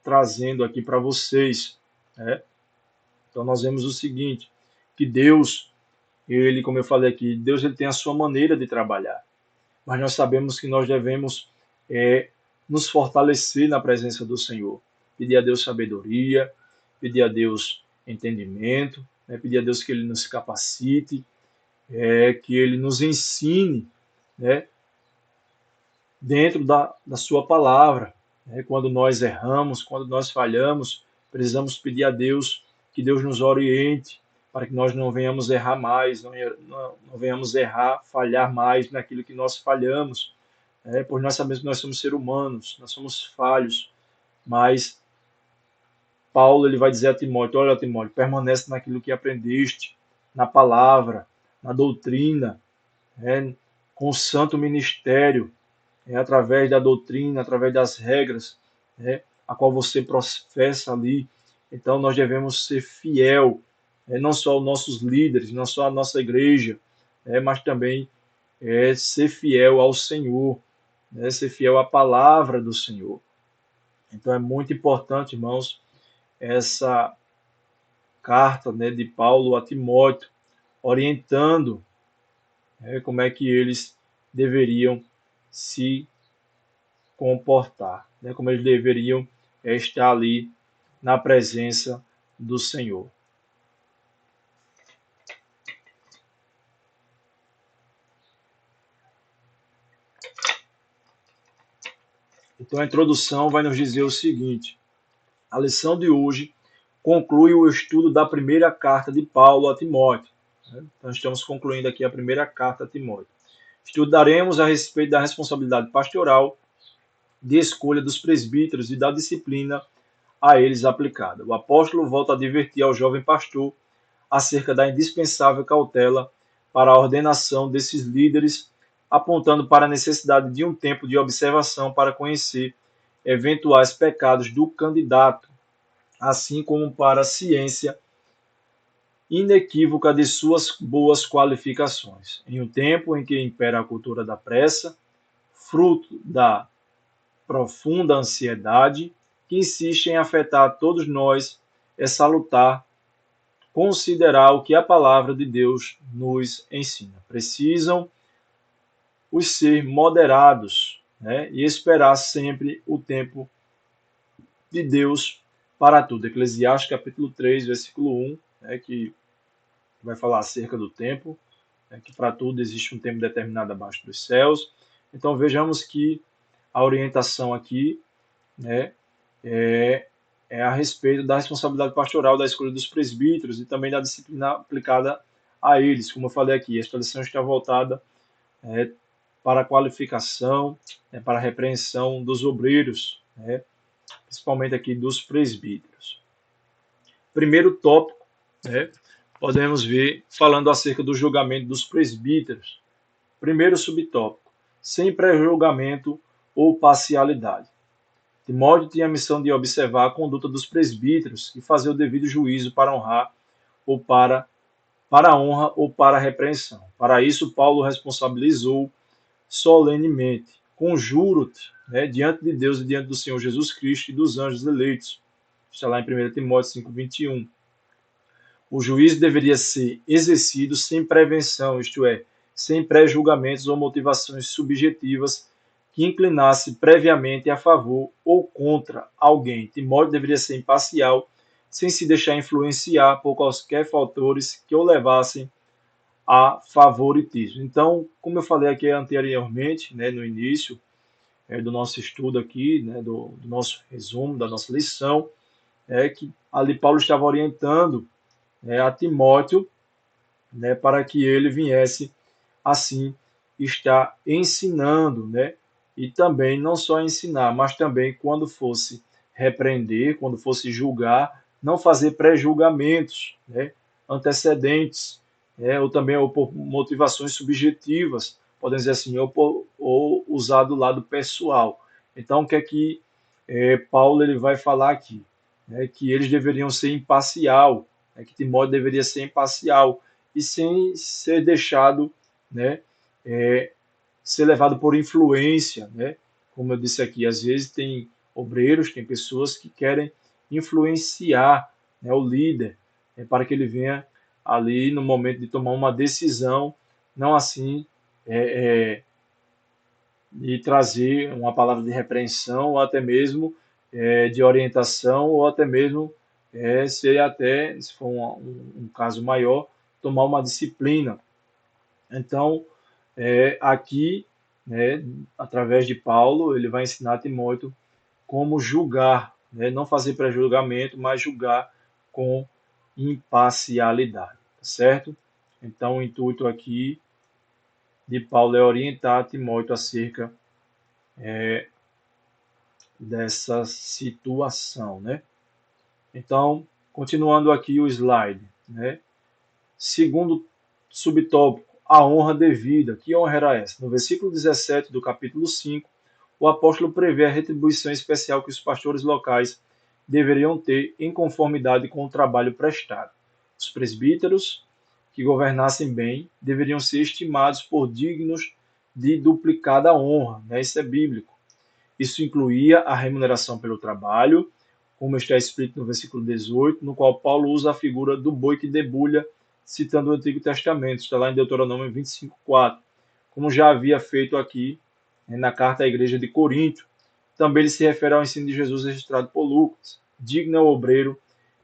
trazendo aqui para vocês. Né? Então, nós vemos o seguinte, que Deus, ele, como eu falei aqui, Deus ele tem a sua maneira de trabalhar, mas nós sabemos que nós devemos nos fortalecer na presença do Senhor, pedir a Deus sabedoria, pedir a Deus entendimento, pedir a Deus que Ele nos capacite, que Ele nos ensine, né, dentro da Sua palavra. Quando nós erramos, quando nós falhamos, precisamos pedir a Deus que Deus nos oriente, para que nós não venhamos errar mais, não venhamos errar, falhar mais naquilo que nós falhamos, pois nós sabemos que nós somos seres humanos, nós somos falhos, mas Paulo ele vai dizer a Timóteo, olha Timóteo, permanece naquilo que aprendeste, na palavra, na doutrina, com o santo ministério, através da doutrina, através das regras, a qual você professa ali. Então nós devemos ser fiel, não só aos nossos líderes, não só à nossa igreja, mas também ser fiel ao Senhor, ser fiel à palavra do Senhor. Então é muito importante, irmãos, essa carta de Paulo a Timóteo, orientando como é que eles deveriam se comportar, como eles deveriam estar ali na presença do Senhor. Então a introdução vai nos dizer o seguinte: a lição de hoje conclui o estudo da primeira carta de Paulo a Timóteo. Então estamos concluindo aqui a primeira carta a Timóteo. Estudaremos a respeito da responsabilidade pastoral, de escolha dos presbíteros e da disciplina a eles aplicada. O apóstolo volta a advertir ao jovem pastor acerca da indispensável cautela para a ordenação desses líderes, apontando para a necessidade de um tempo de observação para conhecer eventuais pecados do candidato, assim como para a ciência inequívoca de suas boas qualificações. Em um tempo em que impera a cultura da pressa, fruto da profunda ansiedade que insiste em afetar todos nós, é salutar considerar o que a palavra de Deus nos ensina. Precisam os ser moderados, e esperar sempre o tempo de Deus para tudo. Eclesiastes capítulo 3, versículo 1, que vai falar acerca do tempo, que para tudo existe um tempo determinado abaixo dos céus. Então vejamos que a orientação aqui é a respeito da responsabilidade pastoral, da escolha dos presbíteros e também da disciplina aplicada a eles. Como eu falei aqui, esta lição está voltada para a qualificação, para a repreensão dos obreiros, principalmente aqui dos presbíteros. Primeiro tópico, podemos ver falando acerca do julgamento dos presbíteros. Primeiro subtópico, sem pré-julgamento ou parcialidade. Timóteo tinha a missão de observar a conduta dos presbíteros e fazer o devido juízo para honrar ou para a honra ou para a repreensão. Para isso, Paulo responsabilizou solenemente: conjuro-te, diante de Deus e diante do Senhor Jesus Cristo e dos anjos eleitos. Está lá em 1 Timóteo 5:21. O juízo deveria ser exercido sem prevenção, isto é, sem pré-julgamentos ou motivações subjetivas que inclinasse previamente a favor ou contra alguém. Timóteo deveria ser imparcial, sem se deixar influenciar por quaisquer fatores que o levassem a favoritismo. Então, como eu falei aqui anteriormente, no início do nosso estudo aqui, do nosso resumo, da nossa lição, que ali Paulo estava orientando a Timóteo, para que ele viesse assim estar ensinando, e também não só ensinar, mas também quando fosse repreender, quando fosse julgar, não fazer pré-julgamentos antecedentes, ou também ou por motivações subjetivas, podemos dizer assim, ou usar do lado pessoal. Então, o que é que Paulo ele vai falar aqui? Que eles deveriam ser imparcial, que Timóteo deveria ser imparcial e sem ser deixado, né, ser levado por influência, né? Como eu disse aqui, às vezes tem obreiros, tem pessoas que querem influenciar, né, o líder, para que ele venha ali no momento de tomar uma decisão, não assim de trazer uma palavra de repreensão ou até mesmo de orientação ou até mesmo ser até, se for um caso maior, tomar uma disciplina. Então, aqui, né, através de Paulo, ele vai ensinar a Timóteo como julgar, né, não fazer pré-julgamento, mas julgar com imparcialidade, tá certo? Então, o intuito aqui de Paulo é orientar Timóteo acerca dessa situação, né? Então, continuando aqui o slide, né? Segundo subtópico, a honra devida. Que honra era essa? No versículo 17 do capítulo 5, o apóstolo prevê a retribuição especial que os pastores locais deveriam ter em conformidade com o trabalho prestado. Os presbíteros que governassem bem deveriam ser estimados por dignos de duplicada honra, né? Isso é bíblico. Isso incluía a remuneração pelo trabalho, como está escrito no versículo 18, no qual Paulo usa a figura do boi que debulha, citando o Antigo Testamento. Está lá em Deuteronômio 25:4, como já havia feito aqui na carta à igreja de Corinto. Também ele se refere ao ensino de Jesus registrado por Lucas. Digno é o obreiro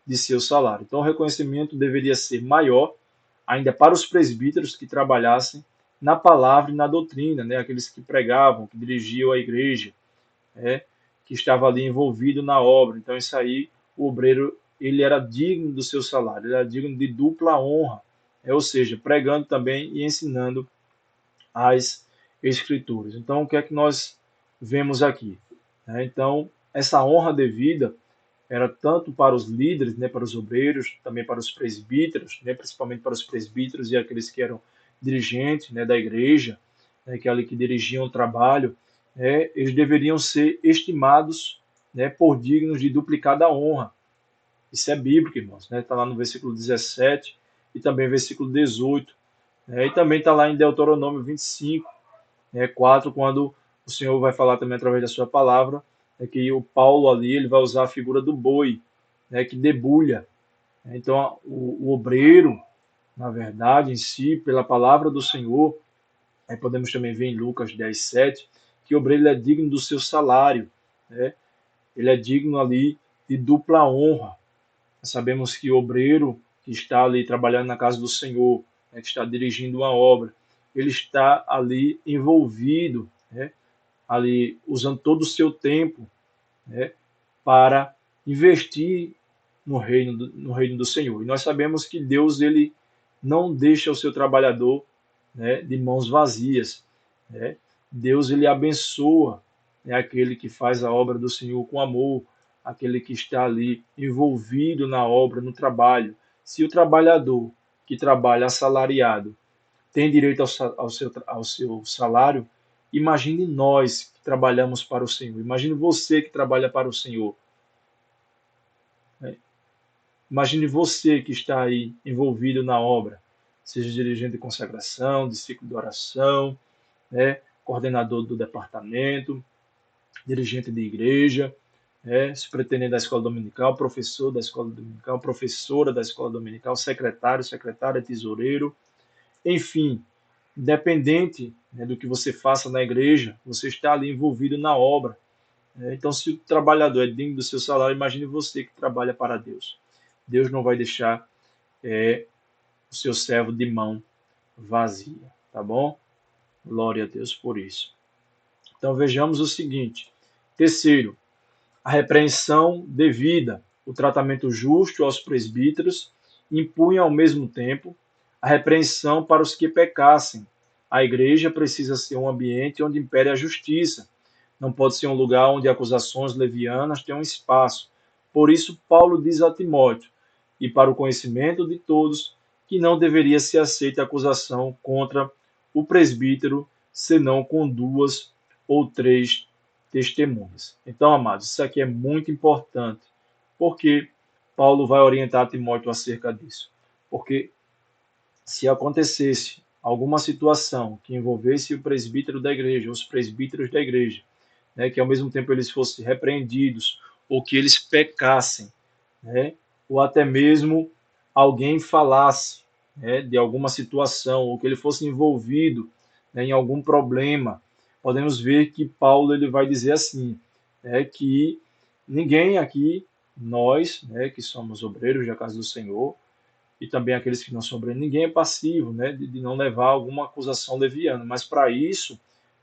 de seu salário. Então o reconhecimento deveria ser maior ainda para os presbíteros que trabalhassem na palavra e na doutrina, né? Aqueles que pregavam, que dirigiam a igreja, que estava ali envolvido na obra. Então isso aí, o obreiro, ele era digno do seu salário, ele era digno de dupla honra, ou seja, pregando também e ensinando as escrituras. Então o que é que nós vemos aqui? Então essa honra devida era tanto para os líderes, né, para os obreiros, também para os presbíteros, né, principalmente para os presbíteros e aqueles que eram dirigentes, né, da igreja, né, que ali que dirigiam o trabalho, eles deveriam ser estimados, né, por dignos de duplicada honra. Isso é bíblico, irmãos, né? Está lá no versículo 17 e também versículo 18, né? E também está lá em Deuteronômio 25, 4, quando o Senhor vai falar também através da sua palavra, que o Paulo ali ele vai usar a figura do boi, né, que debulha. Então, o obreiro, na verdade, em si, pela palavra do Senhor, podemos também ver em Lucas 10:7, que o obreiro é digno do seu salário, né? Ele é digno ali de dupla honra. Nós sabemos que o obreiro que está ali trabalhando na casa do Senhor, né, que está dirigindo uma obra, ele está ali envolvido, né, ali usando todo o seu tempo, né, para investir no reino do Senhor. E nós sabemos que Deus ele não deixa o seu trabalhador, né, de mãos vazias, né? Deus ele abençoa, né, aquele que faz a obra do Senhor com amor, aquele que está ali envolvido na obra, no trabalho. Se o trabalhador que trabalha assalariado tem direito ao seu salário, imagine nós que trabalhamos para o Senhor. Imagine você que trabalha para o Senhor. Né? Imagine você que está aí envolvido na obra, seja dirigente de consagração, de ciclo de oração, né? Coordenador do departamento, dirigente de igreja, superintendente da escola dominical, professor da escola dominical, professora da escola dominical, secretário, secretária, tesoureiro, enfim, independente, né, do que você faça na igreja, você está ali envolvido na obra. Então, se o trabalhador é digno do seu salário, imagine você que trabalha para Deus. Deus não vai deixar o seu servo de mão vazia, tá bom? Glória a Deus por isso. Então vejamos o seguinte: terceiro, a repreensão devida, o tratamento justo aos presbíteros, impunha ao mesmo tempo a repreensão para os que pecassem. A igreja precisa ser um ambiente onde impere a justiça. Não pode ser um lugar onde acusações levianas tenham espaço. Por isso, Paulo diz a Timóteo, e para o conhecimento de todos, que não deveria ser aceita acusação contra o presbítero, senão com duas ou três testemunhas. Então, amados, isso aqui é muito importante, porque Paulo vai orientar Timóteo acerca disso. Porque se acontecesse alguma situação que envolvesse o presbítero da igreja, os presbíteros da igreja, né, que ao mesmo tempo eles fossem repreendidos, ou que eles pecassem, né, ou até mesmo alguém falasse, né, de alguma situação, ou que ele fosse envolvido, né, em algum problema, podemos ver que Paulo ele vai dizer assim, né, que ninguém aqui, nós, né, que somos obreiros da casa do Senhor, e também aqueles que não são obreiros, ninguém é passivo, né, de não levar alguma acusação leviana, mas para isso,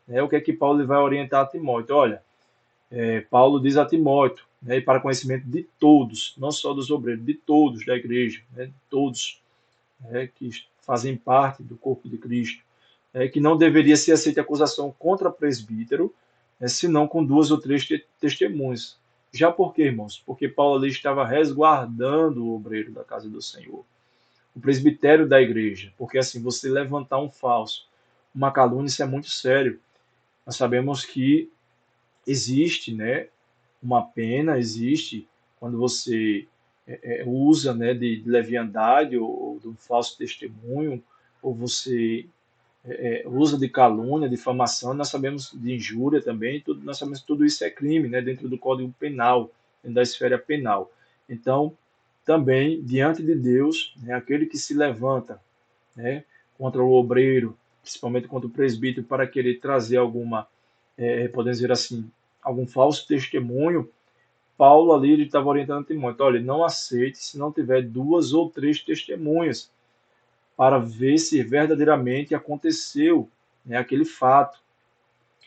né, o que é que Paulo vai orientar a Timóteo? Olha, Paulo diz a Timóteo, né, e para conhecimento de todos, não só dos obreiros, de todos da igreja, né, de todos, né, que fazem parte do corpo de Cristo, que não deveria ser aceita acusação contra presbítero, né, senão com duas ou três testemunhas. Já por quê, irmãos? Porque Paulo ali estava resguardando o obreiro da casa do Senhor, o presbitério da igreja, porque assim, você levantar um falso, uma calúnia, isso é muito sério. Nós sabemos que existe, né, uma pena, existe quando você usa, né, de leviandade ou de um falso testemunho, ou você usa de calúnia, difamação, nós sabemos de injúria também, tudo, nós sabemos que tudo isso é crime, né, dentro do Código Penal, dentro da esfera penal. Então, também, diante de Deus, né, aquele que se levanta, né, contra o obreiro, principalmente contra o presbítero, para querer trazer alguma, podemos dizer assim, algum falso testemunho, Paulo ali ele estava orientando Timóteo, olha, não aceite se não tiver duas ou três testemunhas, para ver se verdadeiramente aconteceu, né, aquele fato.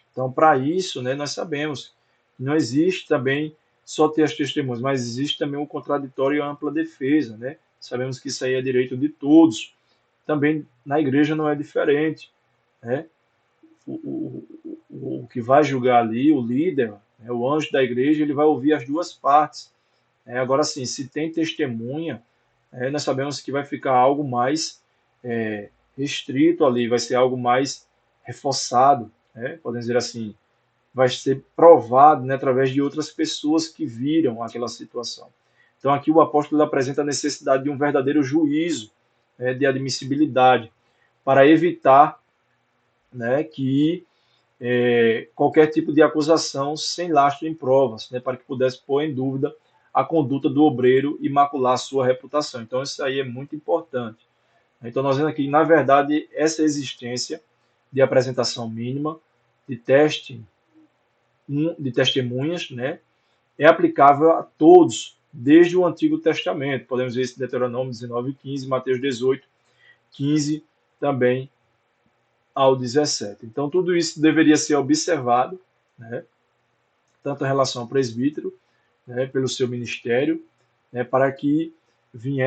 Então, para isso, né, nós sabemos que não existe também só ter as testemunhas, mas existe também o contraditório e a ampla defesa, né? Sabemos que isso aí é direito de todos. Também na igreja não é diferente, né? O que vai julgar ali, o líder, né, o anjo da igreja, ele vai ouvir as duas partes. Agora, sim, se tem testemunha, nós sabemos que vai ficar algo mais restrito ali, vai ser algo mais reforçado, né? Podemos dizer assim, vai ser provado, né, através de outras pessoas que viram aquela situação. Então, aqui o apóstolo apresenta a necessidade de um verdadeiro juízo, né, de admissibilidade, para evitar, né, que qualquer tipo de acusação sem lastro em provas, né, para que pudesse pôr em dúvida a conduta do obreiro e macular a sua reputação. Então, isso aí é muito importante. Então, nós vemos aqui, na verdade, essa existência de apresentação mínima, de teste, de testemunhas, né, é aplicável a todos, desde o Antigo Testamento. Podemos ver isso em Deuteronômio 19:15, Mateus 18:15 também ao 17. Então, tudo isso deveria ser observado, né, tanto em relação ao presbítero, né, pelo seu ministério, né, para que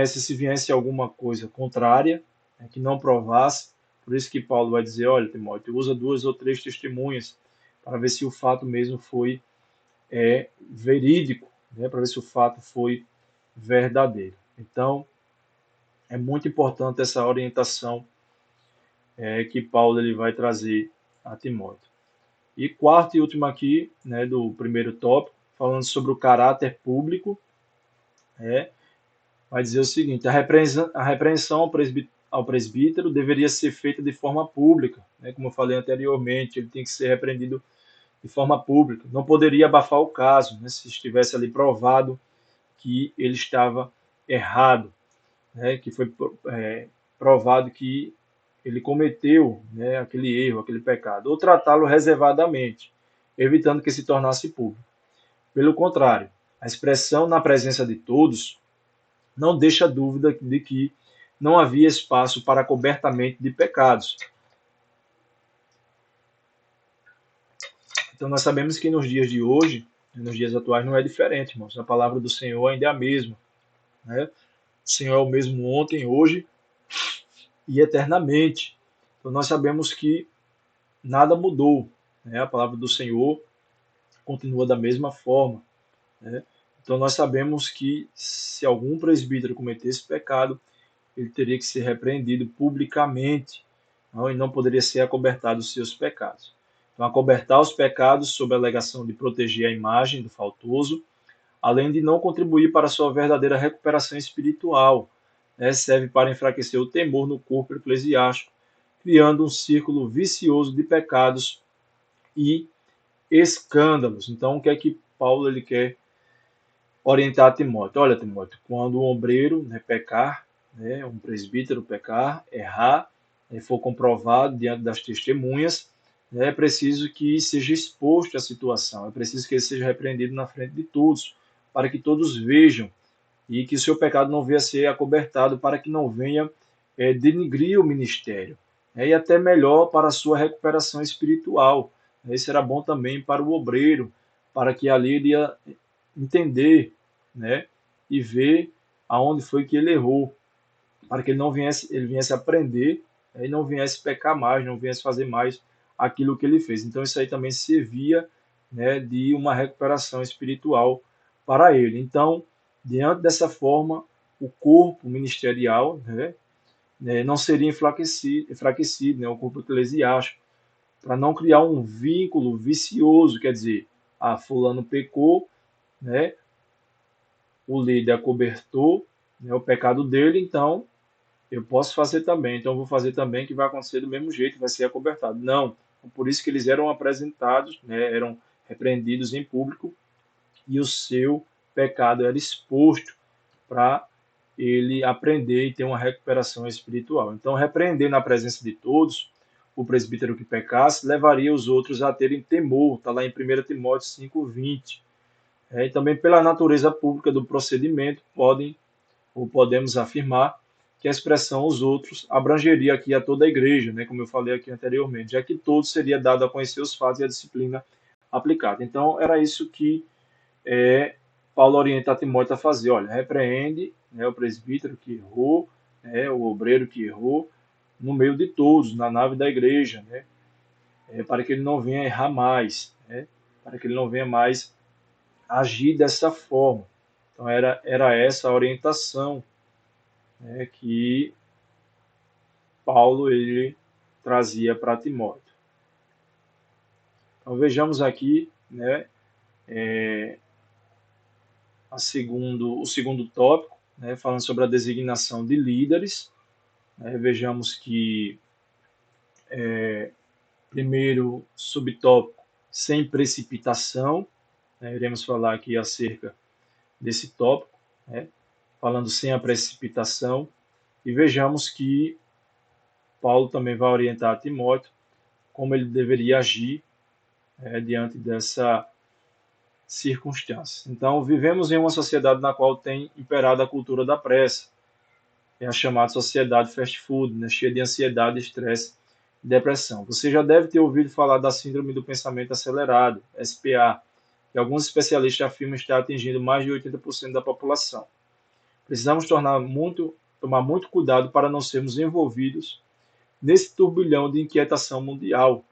se viesse alguma coisa contrária, né, que não provasse. Por isso que Paulo vai dizer, olha, Timóteo, usa duas ou três testemunhas para ver se o fato mesmo foi verídico, né, para ver se o fato foi verdadeiro. Então, é muito importante essa orientação que Paulo ele vai trazer a Timóteo. E quarto e último aqui, né, do primeiro tópico, falando sobre o caráter público, vai dizer o seguinte: a repreensão ao presbítero deveria ser feita de forma pública, né, como eu falei anteriormente, ele tem que ser repreendido de forma pública. Não poderia abafar o caso, né, se estivesse ali provado que ele estava errado, né, que foi provado que ele cometeu, né, aquele erro, aquele pecado, ou tratá-lo reservadamente, evitando que se tornasse público. Pelo contrário, a expressão na presença de todos não deixa dúvida de que não havia espaço para cobertamento de pecados. Então nós sabemos que nos dias de hoje, nos dias atuais, não é diferente, irmãos. A palavra do Senhor ainda é a mesma, né? O Senhor é o mesmo ontem, hoje e eternamente. Então nós sabemos que nada mudou, né? A palavra do Senhor continua da mesma forma, né? Então nós sabemos que se algum presbítero cometesse pecado, ele teria que ser repreendido publicamente, não, e não poderia ser acobertado os seus pecados. Então, acobertar os pecados sob a alegação de proteger a imagem do faltoso, além de não contribuir para a sua verdadeira recuperação espiritual, né? Serve para enfraquecer o temor no corpo eclesiástico, criando um círculo vicioso de pecados e escândalos. Então, o que é que Paulo ele quer orientar Timóteo? Olha, Timóteo, quando um obreiro, né, pecar, né, um presbítero pecar, errar, for comprovado diante das testemunhas, né, é preciso que seja exposto à situação, é preciso que ele seja repreendido na frente de todos, para que todos vejam e que o seu pecado não venha a ser acobertado, para que não venha denigrir o ministério, né, e até melhor para a sua recuperação espiritual. Isso era bom também para o obreiro, para que ali ele ia entender, né, e ver aonde foi que ele errou, para que ele viesse aprender, né, e não viesse pecar mais, não viesse fazer mais aquilo que ele fez. Então isso aí também servia, né, de uma recuperação espiritual para ele. Então, diante dessa forma, o corpo ministerial, não seria enfraquecido, né, o corpo eclesiástico, para não criar um vínculo vicioso, quer dizer, fulano pecou, né, o líder acobertou, né, o pecado dele, então eu posso fazer também, então eu vou fazer também, que vai acontecer do mesmo jeito, vai ser acobertado. Não, por isso que eles eram apresentados, né, eram repreendidos em público, e o seu pecado era exposto para ele aprender e ter uma recuperação espiritual. Então, repreender na presença de todos, o presbítero que pecasse, levaria os outros a terem temor, está lá em 1 Timóteo 5:20. E também pela natureza pública do procedimento, podemos afirmar que a expressão os outros abrangeria aqui a toda a igreja, né, como eu falei aqui anteriormente, já que todos seria dado a conhecer os fatos e a disciplina aplicada. Então, era isso que Paulo orienta Timóteo a fazer. Olha, repreende, né, o presbítero que errou, né, o obreiro que errou, no meio de todos, na nave da igreja, né, para que ele não venha errar mais, né, para que ele não venha mais agir dessa forma. Então, era essa a orientação, né, que Paulo ele trazia para Timóteo. Então, vejamos aqui, né, o segundo tópico, né, falando sobre a designação de líderes. Vejamos que, primeiro subtópico, sem precipitação, né, iremos falar aqui acerca desse tópico, né, falando sem a precipitação, e vejamos que Paulo também vai orientar a Timóteo como ele deveria agir diante dessa circunstância. Então, vivemos em uma sociedade na qual tem imperado a cultura da pressa, é a chamada sociedade fast food, né, cheia de ansiedade, estresse e depressão. Você já deve ter ouvido falar da síndrome do pensamento acelerado, SPA, que alguns especialistas afirmam estar atingindo mais de 80% da população. Precisamos tomar muito cuidado para não sermos envolvidos nesse turbilhão de inquietação mundial.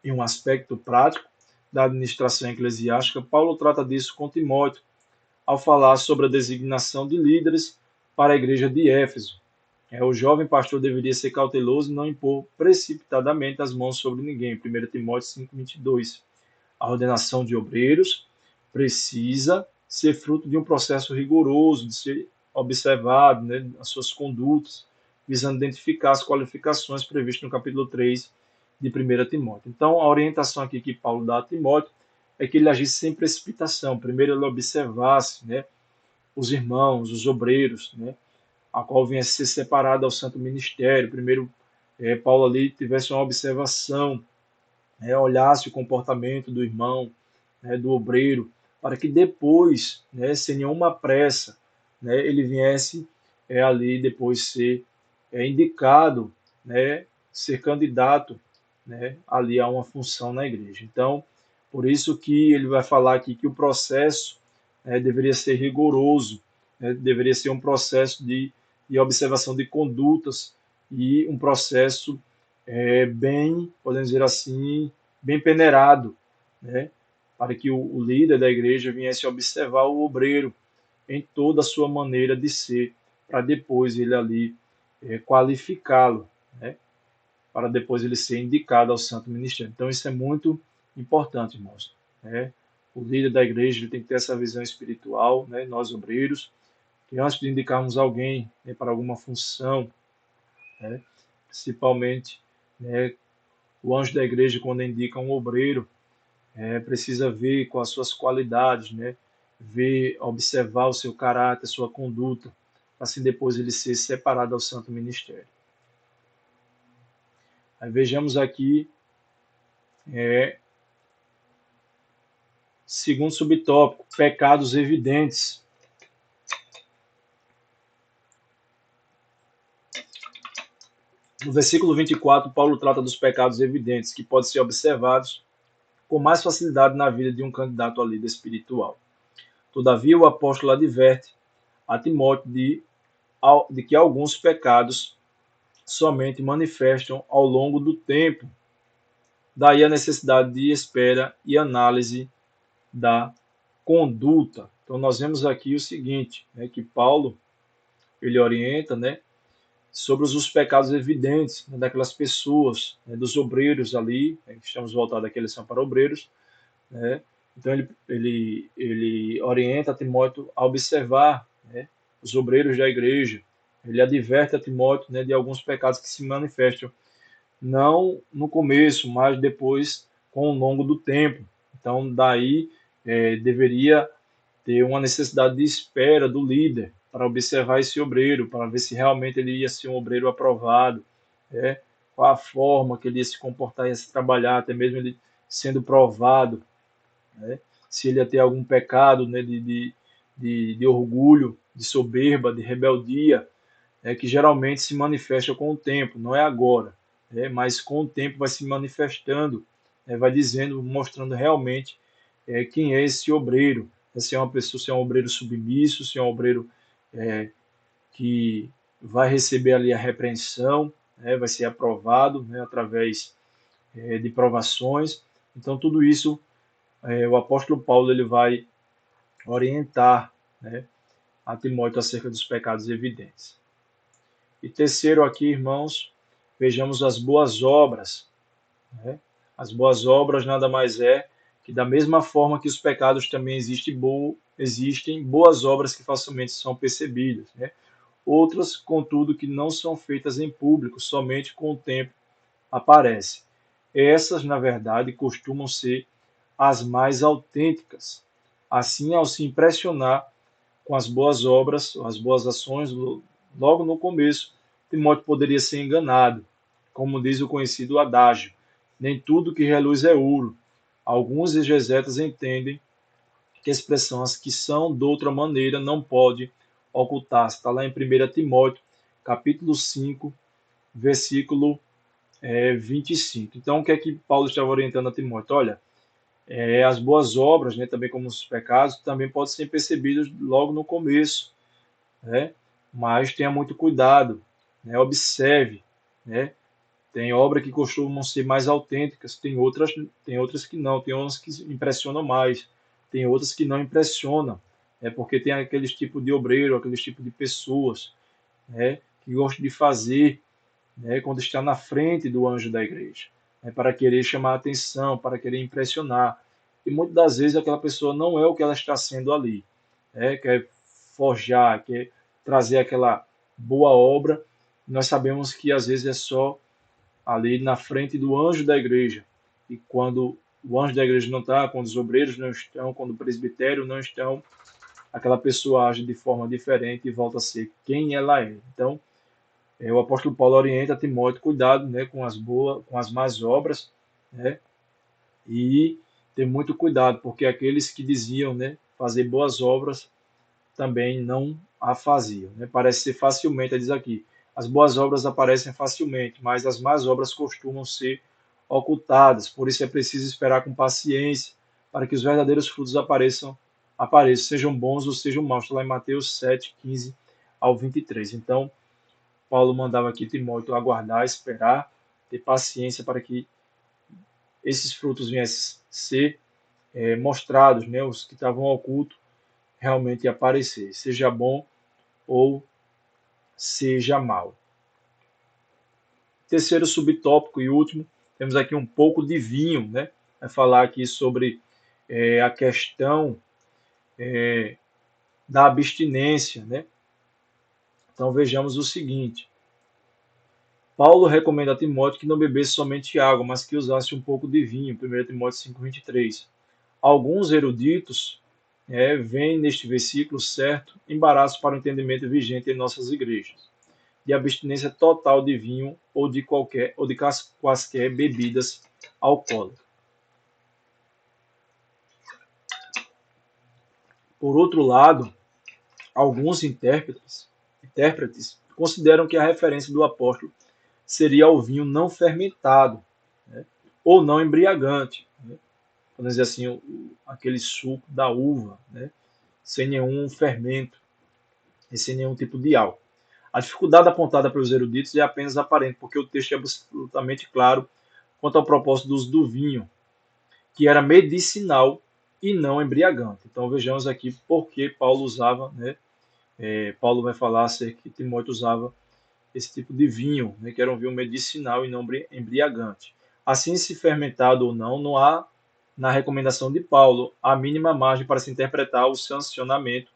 Em um aspecto prático da administração eclesiástica, Paulo trata disso com Timóteo, ao falar sobre a designação de líderes para a igreja de Éfeso. O jovem pastor deveria ser cauteloso e não impor precipitadamente as mãos sobre ninguém. 1 Timóteo 5:22. A ordenação de obreiros precisa ser fruto de um processo rigoroso, de ser observado, né, as suas condutas, visando identificar as qualificações previstas no capítulo 3 de 1 Timóteo. Então, a orientação aqui que Paulo dá a Timóteo é que ele agisse sem precipitação. Primeiro, ele observasse, né, os irmãos, os obreiros, né, a qual vinha a ser separada ao santo ministério. Primeiro, Paulo ali tivesse uma observação, olhasse o comportamento do irmão, do obreiro, para que depois, sem nenhuma pressa, ele viesse ali depois ser indicado, ser candidato, ali a uma função na igreja. Então, por isso que ele vai falar aqui que o processo deveria ser rigoroso, deveria ser um processo de observação de condutas e um processo bem, podemos dizer assim, bem peneirado, né? Para que o líder da igreja viesse observar o obreiro em toda a sua maneira de ser, para depois ele ali qualificá-lo, né? para depois ele ser indicado ao santo ministério. Então isso é muito importante, irmãos. Né? O líder da igreja ele tem que ter essa visão espiritual, né? Nós obreiros, que antes de indicarmos alguém, né, para alguma função, né, principalmente, né, o anjo da igreja, quando indica um obreiro, precisa ver com as suas qualidades, né, ver, observar o seu caráter, sua conduta, para assim depois ele ser separado ao santo ministério. Aí vejamos aqui, segundo subtópico, pecados evidentes. No versículo 24, Paulo trata dos pecados evidentes, que podem ser observados com mais facilidade na vida de um candidato a líder espiritual. Todavia, o apóstolo adverte a Timóteo de que alguns pecados somente manifestam ao longo do tempo. Daí a necessidade de espera e análise da conduta. Então, nós vemos aqui o seguinte, né, que Paulo ele orienta, né, sobre os pecados evidentes, né, daquelas pessoas, né, dos obreiros ali, né, que estamos voltados aqui, eles são para obreiros, né? Então ele orienta a Timóteo a observar, né, os obreiros da igreja. Ele adverte a Timóteo, né, de alguns pecados que se manifestam não no começo, mas depois com o longo do tempo. Então daí deveria ter uma necessidade de espera do líder para observar esse obreiro, para ver se realmente ele ia ser um obreiro aprovado, né? Qual a forma que ele ia se comportar, ia se trabalhar, até mesmo ele sendo provado, né? Se ele ia ter algum pecado, né, de orgulho, de soberba, de rebeldia, que geralmente se manifesta com o tempo, não é agora, né, mas com o tempo vai se manifestando, vai dizendo, mostrando realmente quem é esse obreiro, se é uma pessoa, se é um obreiro submisso, se é um obreiro que vai receber ali a repreensão, né, vai ser aprovado, né, através de provações. Então tudo isso o apóstolo Paulo ele vai orientar, né, a Timóteo acerca dos pecados evidentes. E terceiro aqui, irmãos, vejamos as boas obras. Né? As boas obras nada mais é que da mesma forma que os pecados também existem boas obras que facilmente são percebidas. Né? Outras, contudo, que não são feitas em público, somente com o tempo aparecem. Essas, na verdade, costumam ser as mais autênticas. Assim, ao se impressionar com as boas obras, as boas ações, logo no começo, Timóteo poderia ser enganado, como diz o conhecido adágio: nem tudo que reluz é ouro. Alguns exegetas entendem que expressões que são de outra maneira não pode ocultar-se. Está lá em 1 Timóteo, capítulo 5, versículo 25. Então, o que é que Paulo estava orientando a Timóteo? Olha, as boas obras, né, também como os pecados, também podem ser percebidos logo no começo, né? Mas tenha muito cuidado, né? Observe, né? Tem obras que costumam ser mais autênticas, tem outras que não, tem umas que impressionam mais, tem outras que não impressionam, porque tem aqueles tipo de obreiro, aqueles tipo de pessoas, né, que gostam de fazer, né, quando está na frente do anjo da igreja, né, para querer chamar a atenção, para querer impressionar. E muitas das vezes aquela pessoa não é o que ela está sendo ali, né, quer forjar, quer trazer aquela boa obra. Nós sabemos que às vezes é só ali na frente do anjo da igreja. E quando o anjo da igreja não está, quando os obreiros não estão, quando o presbitério não estão, aquela pessoa age de forma diferente e volta a ser quem ela é. Então, o apóstolo Paulo orienta Timóteo, cuidado, né, com as más obras, né, e ter muito cuidado, porque aqueles que diziam, né, fazer boas obras também não a faziam, né? Parece ser facilmente, diz aqui, as boas obras aparecem facilmente, mas as más obras costumam ser ocultadas. Por isso é preciso esperar com paciência para que os verdadeiros frutos apareçam, sejam bons ou sejam maus. Está lá em Mateus 7, 15 ao 23. Então, Paulo mandava aqui Timóteo aguardar, esperar, ter paciência para que esses frutos viessem ser mostrados, né, os que estavam ocultos, realmente aparecer, seja bom ou seja mal. Terceiro subtópico e último, temos aqui um pouco de vinho, né? Vai falar aqui sobre a questão da abstinência, né? Então vejamos o seguinte: Paulo recomenda a Timóteo que não bebesse somente água, mas que usasse um pouco de vinho, 1 Timóteo 5,23. Alguns eruditos veem neste versículo certo embaraço para o entendimento vigente em nossas igrejas, de abstinência total de vinho ou de quaisquer bebidas alcoólicas. Por outro lado, alguns intérpretes consideram que a referência do apóstolo seria ao vinho não fermentado, né, ou não embriagante, né, vamos dizer assim, aquele suco da uva, né, sem nenhum fermento e sem nenhum tipo de álcool. A dificuldade apontada pelos eruditos é apenas aparente, porque o texto é absolutamente claro quanto ao propósito do uso do vinho, que era medicinal e não embriagante. Então vejamos aqui por que Paulo usava, né? Paulo vai falar acerca que Timóteo usava esse tipo de vinho, né, que era um vinho medicinal e não embriagante. Assim, se fermentado ou não, não há na recomendação de Paulo a mínima margem para se interpretar o sancionamento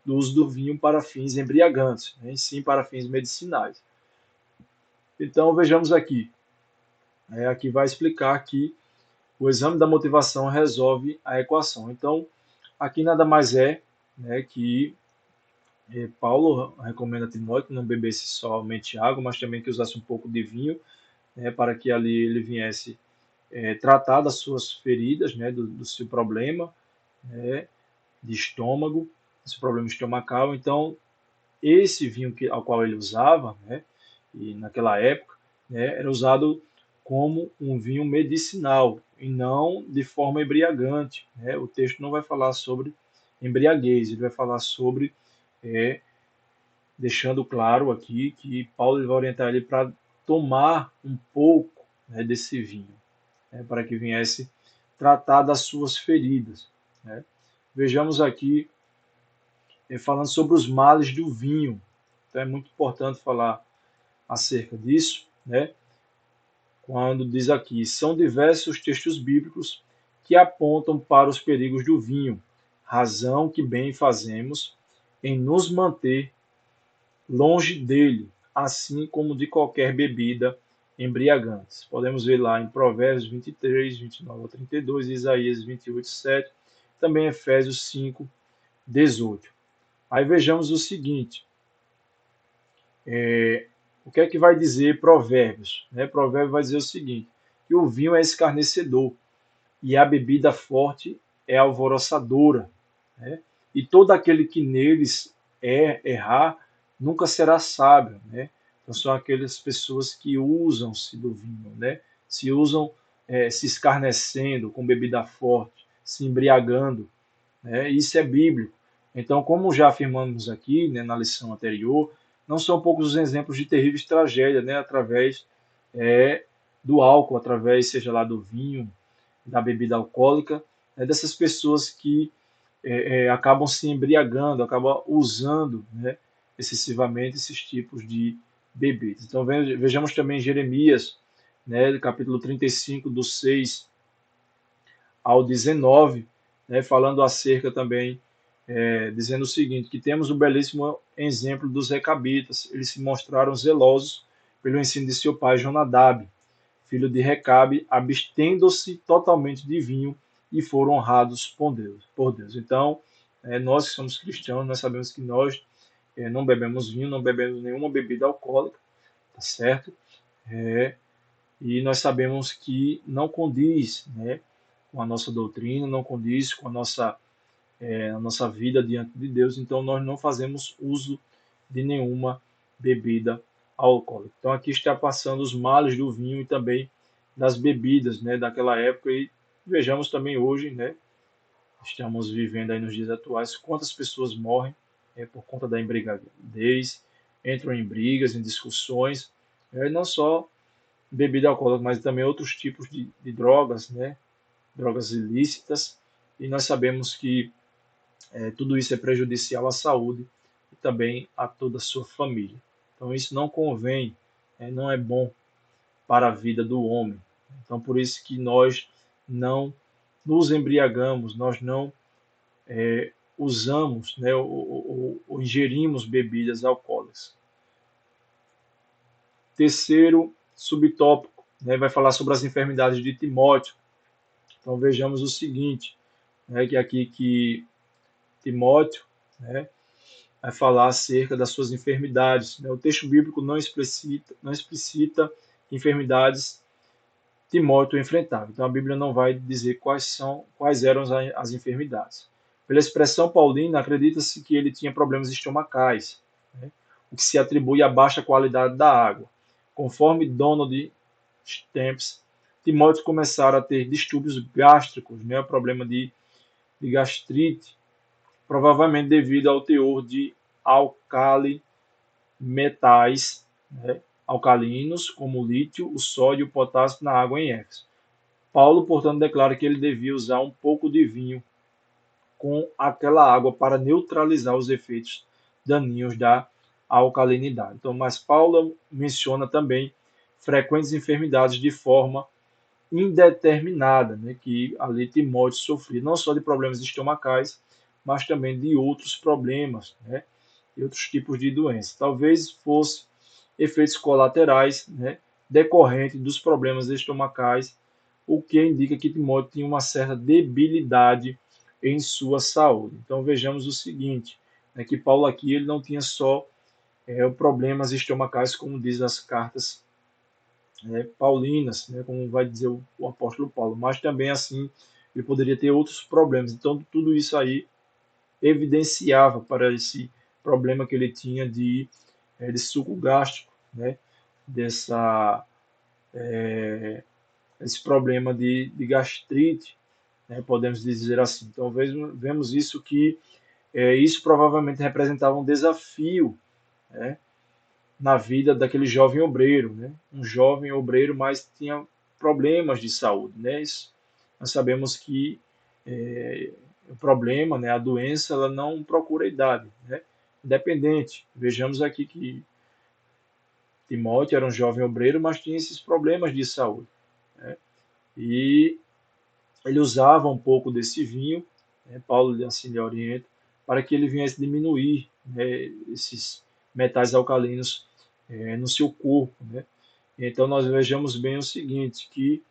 do uso do vinho para fins embriagantes, né, e sim para fins medicinais. Então vejamos aqui, aqui vai explicar que o exame da motivação resolve a equação. Então aqui nada mais é, né, que Paulo recomenda a Timóteo que não bebesse somente água, mas também que usasse um pouco de vinho, né, para que ali ele viesse tratar das suas feridas, né, do seu problema, né, de estômago, esse problema estomacal. Então, esse vinho ao qual ele usava, né, e naquela época, né, era usado como um vinho medicinal e não de forma embriagante, né? O texto não vai falar sobre embriaguez, ele vai falar sobre, deixando claro aqui que Paulo vai orientar ele para tomar um pouco, né, desse vinho, né, para que viesse tratar das suas feridas, né? Vejamos aqui, falando sobre os males do vinho. Então é muito importante falar acerca disso, né? Quando diz aqui, são diversos textos bíblicos que apontam para os perigos do vinho, razão que bem fazemos em nos manter longe dele, assim como de qualquer bebida embriagante. Podemos ver lá em Provérbios 23, 29 a 32, Isaías 28, 7, também Efésios 5, 18. Aí vejamos o seguinte, o que é que vai dizer Provérbios? Provérbios vai dizer o seguinte, que o vinho é escarnecedor e a bebida forte é alvoroçadora, né? E todo aquele que neles errar nunca será sábio, né? Então são aquelas pessoas que usam-se do vinho, né? Se usam se escarnecendo com bebida forte, se embriagando, né? Isso é bíblico. Então, como já afirmamos aqui, né, na lição anterior, não são poucos os exemplos de terríveis tragédias, né, através do álcool, através, seja lá do vinho, da bebida alcoólica, né, dessas pessoas que acabam se embriagando, acabam usando, né, excessivamente esses tipos de bebidas. Então vejamos também Jeremias, né, capítulo 35, do 6 ao 19, né, falando acerca também, dizendo o seguinte, que temos o belíssimo exemplo dos recabitas. Eles se mostraram zelosos pelo ensino de seu pai Jonadab, filho de Recabe, abstendo-se totalmente de vinho e foram honrados por Deus. Então, nós que somos cristãos, nós sabemos que nós não bebemos vinho, não bebemos nenhuma bebida alcoólica, tá certo? E nós sabemos que não condiz, né, com a nossa doutrina, não condiz com a nossa vida diante de Deus, então nós não fazemos uso de nenhuma bebida alcoólica. Então aqui está passando os males do vinho e também das bebidas, né, daquela época, e vejamos também hoje, né, estamos vivendo aí nos dias atuais, quantas pessoas morrem por conta da embriaguez, entram em brigas, em discussões, não só bebida alcoólica, mas também outros tipos de drogas, né, drogas ilícitas, e nós sabemos que tudo isso é prejudicial à saúde e também a toda a sua família. Então isso não convém, não é bom para a vida do homem. Então, por isso que nós não nos embriagamos, nós não usamos, né, ou ingerimos bebidas alcoólicas. Terceiro subtópico, né, vai falar sobre as enfermidades de Timóteo. Então vejamos o seguinte, né, que aqui que Timóteo, né, vai falar acerca das suas enfermidades. Né? O texto bíblico não explicita enfermidades Timóteo enfrentava. Então a Bíblia não vai dizer quais eram as enfermidades. Pela expressão paulina, acredita-se que ele tinha problemas estomacais, né? O que se atribui à baixa qualidade da água. Conforme Donald Stamps, Timóteo começara a ter distúrbios gástricos, né? Problema de gastrite, provavelmente devido ao teor de alcali metais, né, alcalinos, como o lítio, o sódio e o potássio na água em Éfeso. Paulo, portanto, declara que ele devia usar um pouco de vinho com aquela água para neutralizar os efeitos daninhos da alcalinidade. Então, mas Paulo menciona também frequentes enfermidades de forma indeterminada, né, que ali Timóteo sofria, não só de problemas estomacais, mas também de outros problemas, né, e outros tipos de doenças. Talvez fosse efeitos colaterais, né, decorrentes dos problemas estomacais, o que indica que Timóteo tinha uma certa debilidade em sua saúde. Então vejamos o seguinte, né, que Paulo aqui ele não tinha só problemas estomacais, como diz as cartas paulinas, né, como vai dizer o apóstolo Paulo, mas também assim ele poderia ter outros problemas. Então tudo isso aí evidenciava para esse problema que ele tinha de suco gástrico, né, dessa esse problema de gastrite, né, podemos dizer assim. Então vemos isso que isso provavelmente representava um desafio, né, na vida daquele jovem obreiro, né? Um jovem obreiro, mas tinha problemas de saúde, né? Nós sabemos que o problema, né, a doença, ela não procura idade, né? Independente. Vejamos aqui que Timóteo era um jovem obreiro, mas tinha esses problemas de saúde, né? E ele usava um pouco desse vinho, né? Paulo assim lhe orienta, para que ele viesse diminuir, né, esses metais alcalinos no seu corpo, né? Então nós vejamos bem o seguinte, que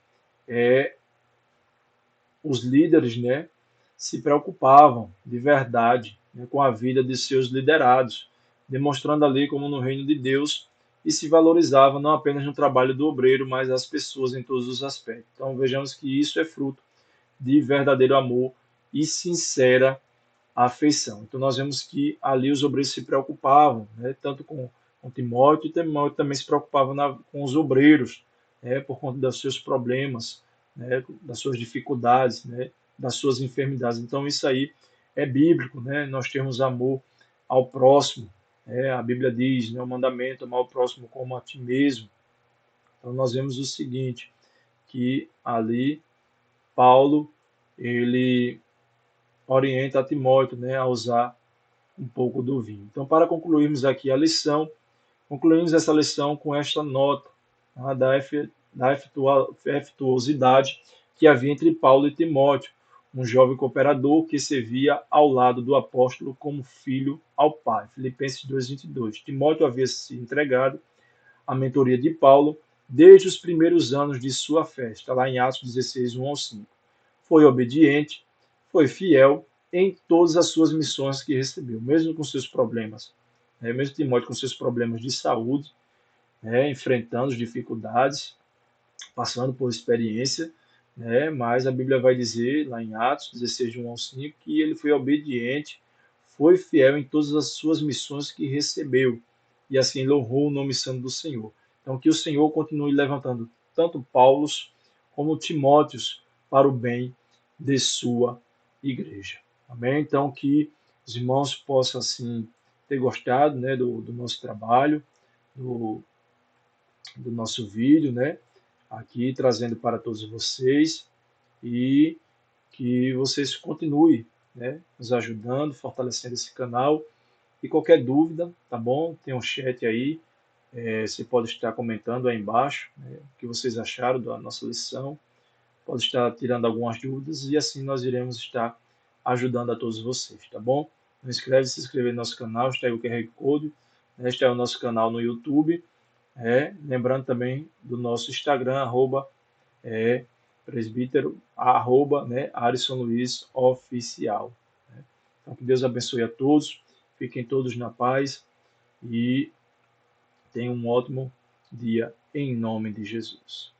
os líderes, né, se preocupavam de verdade, né, com a vida de seus liderados, demonstrando ali como no reino de Deus e se valorizava não apenas no trabalho do obreiro, mas as pessoas em todos os aspectos. Então vejamos que isso é fruto de verdadeiro amor e sincera afeição. Então nós vemos que ali os obreiros se preocupavam, né, tanto com Timóteo, e Timóteo também se preocupava com os obreiros, né, por conta dos seus problemas, né, das suas dificuldades, né, das suas enfermidades. Então isso aí é bíblico, né? Nós temos amor ao próximo, né? A Bíblia diz, né, o mandamento amar o próximo como a ti mesmo. Então nós vemos o seguinte, que ali Paulo ele orienta a Timóteo, né, a usar um pouco do vinho. Então, para concluirmos aqui a lição, concluímos essa lição com esta nota, tá, da afetuosidade que havia entre Paulo e Timóteo, um jovem cooperador que servia ao lado do apóstolo como filho ao pai. Filipenses 2:22. Timóteo havia se entregado à mentoria de Paulo desde os primeiros anos de sua fé, está lá em Atos 16, 1 ao 5. Foi obediente, foi fiel em todas as suas missões que recebeu, mesmo com seus problemas, né? Mesmo Timóteo com seus problemas de saúde, né? Enfrentando as dificuldades, passando por experiência, né? Mas a Bíblia vai dizer, lá em Atos 16, 1 ao 5, que ele foi obediente, foi fiel em todas as suas missões que recebeu, e assim ele honrou o nome santo do Senhor. Então, que o Senhor continue levantando tanto Paulo como Timóteos para o bem de sua igreja. Amém? Então, que os irmãos possam, assim, ter gostado, né, do nosso trabalho, do, do nosso vídeo, né, aqui trazendo para todos vocês, e que vocês continuem, né, nos ajudando, fortalecendo esse canal. E qualquer dúvida, tá bom? Tem um chat aí, Você pode estar comentando aí embaixo, né, o que vocês acharam da nossa lição, pode estar tirando algumas dúvidas e assim nós iremos estar ajudando a todos vocês, tá bom? Não esquece de se inscrever no nosso canal, está aí o QR Code, né, este é o nosso canal no YouTube, lembrando também do nosso Instagram, presbítero, né, Alisson Luiz Oficial. Né? Então, que Deus abençoe a todos, fiquem todos na paz e tenham um ótimo dia em nome de Jesus.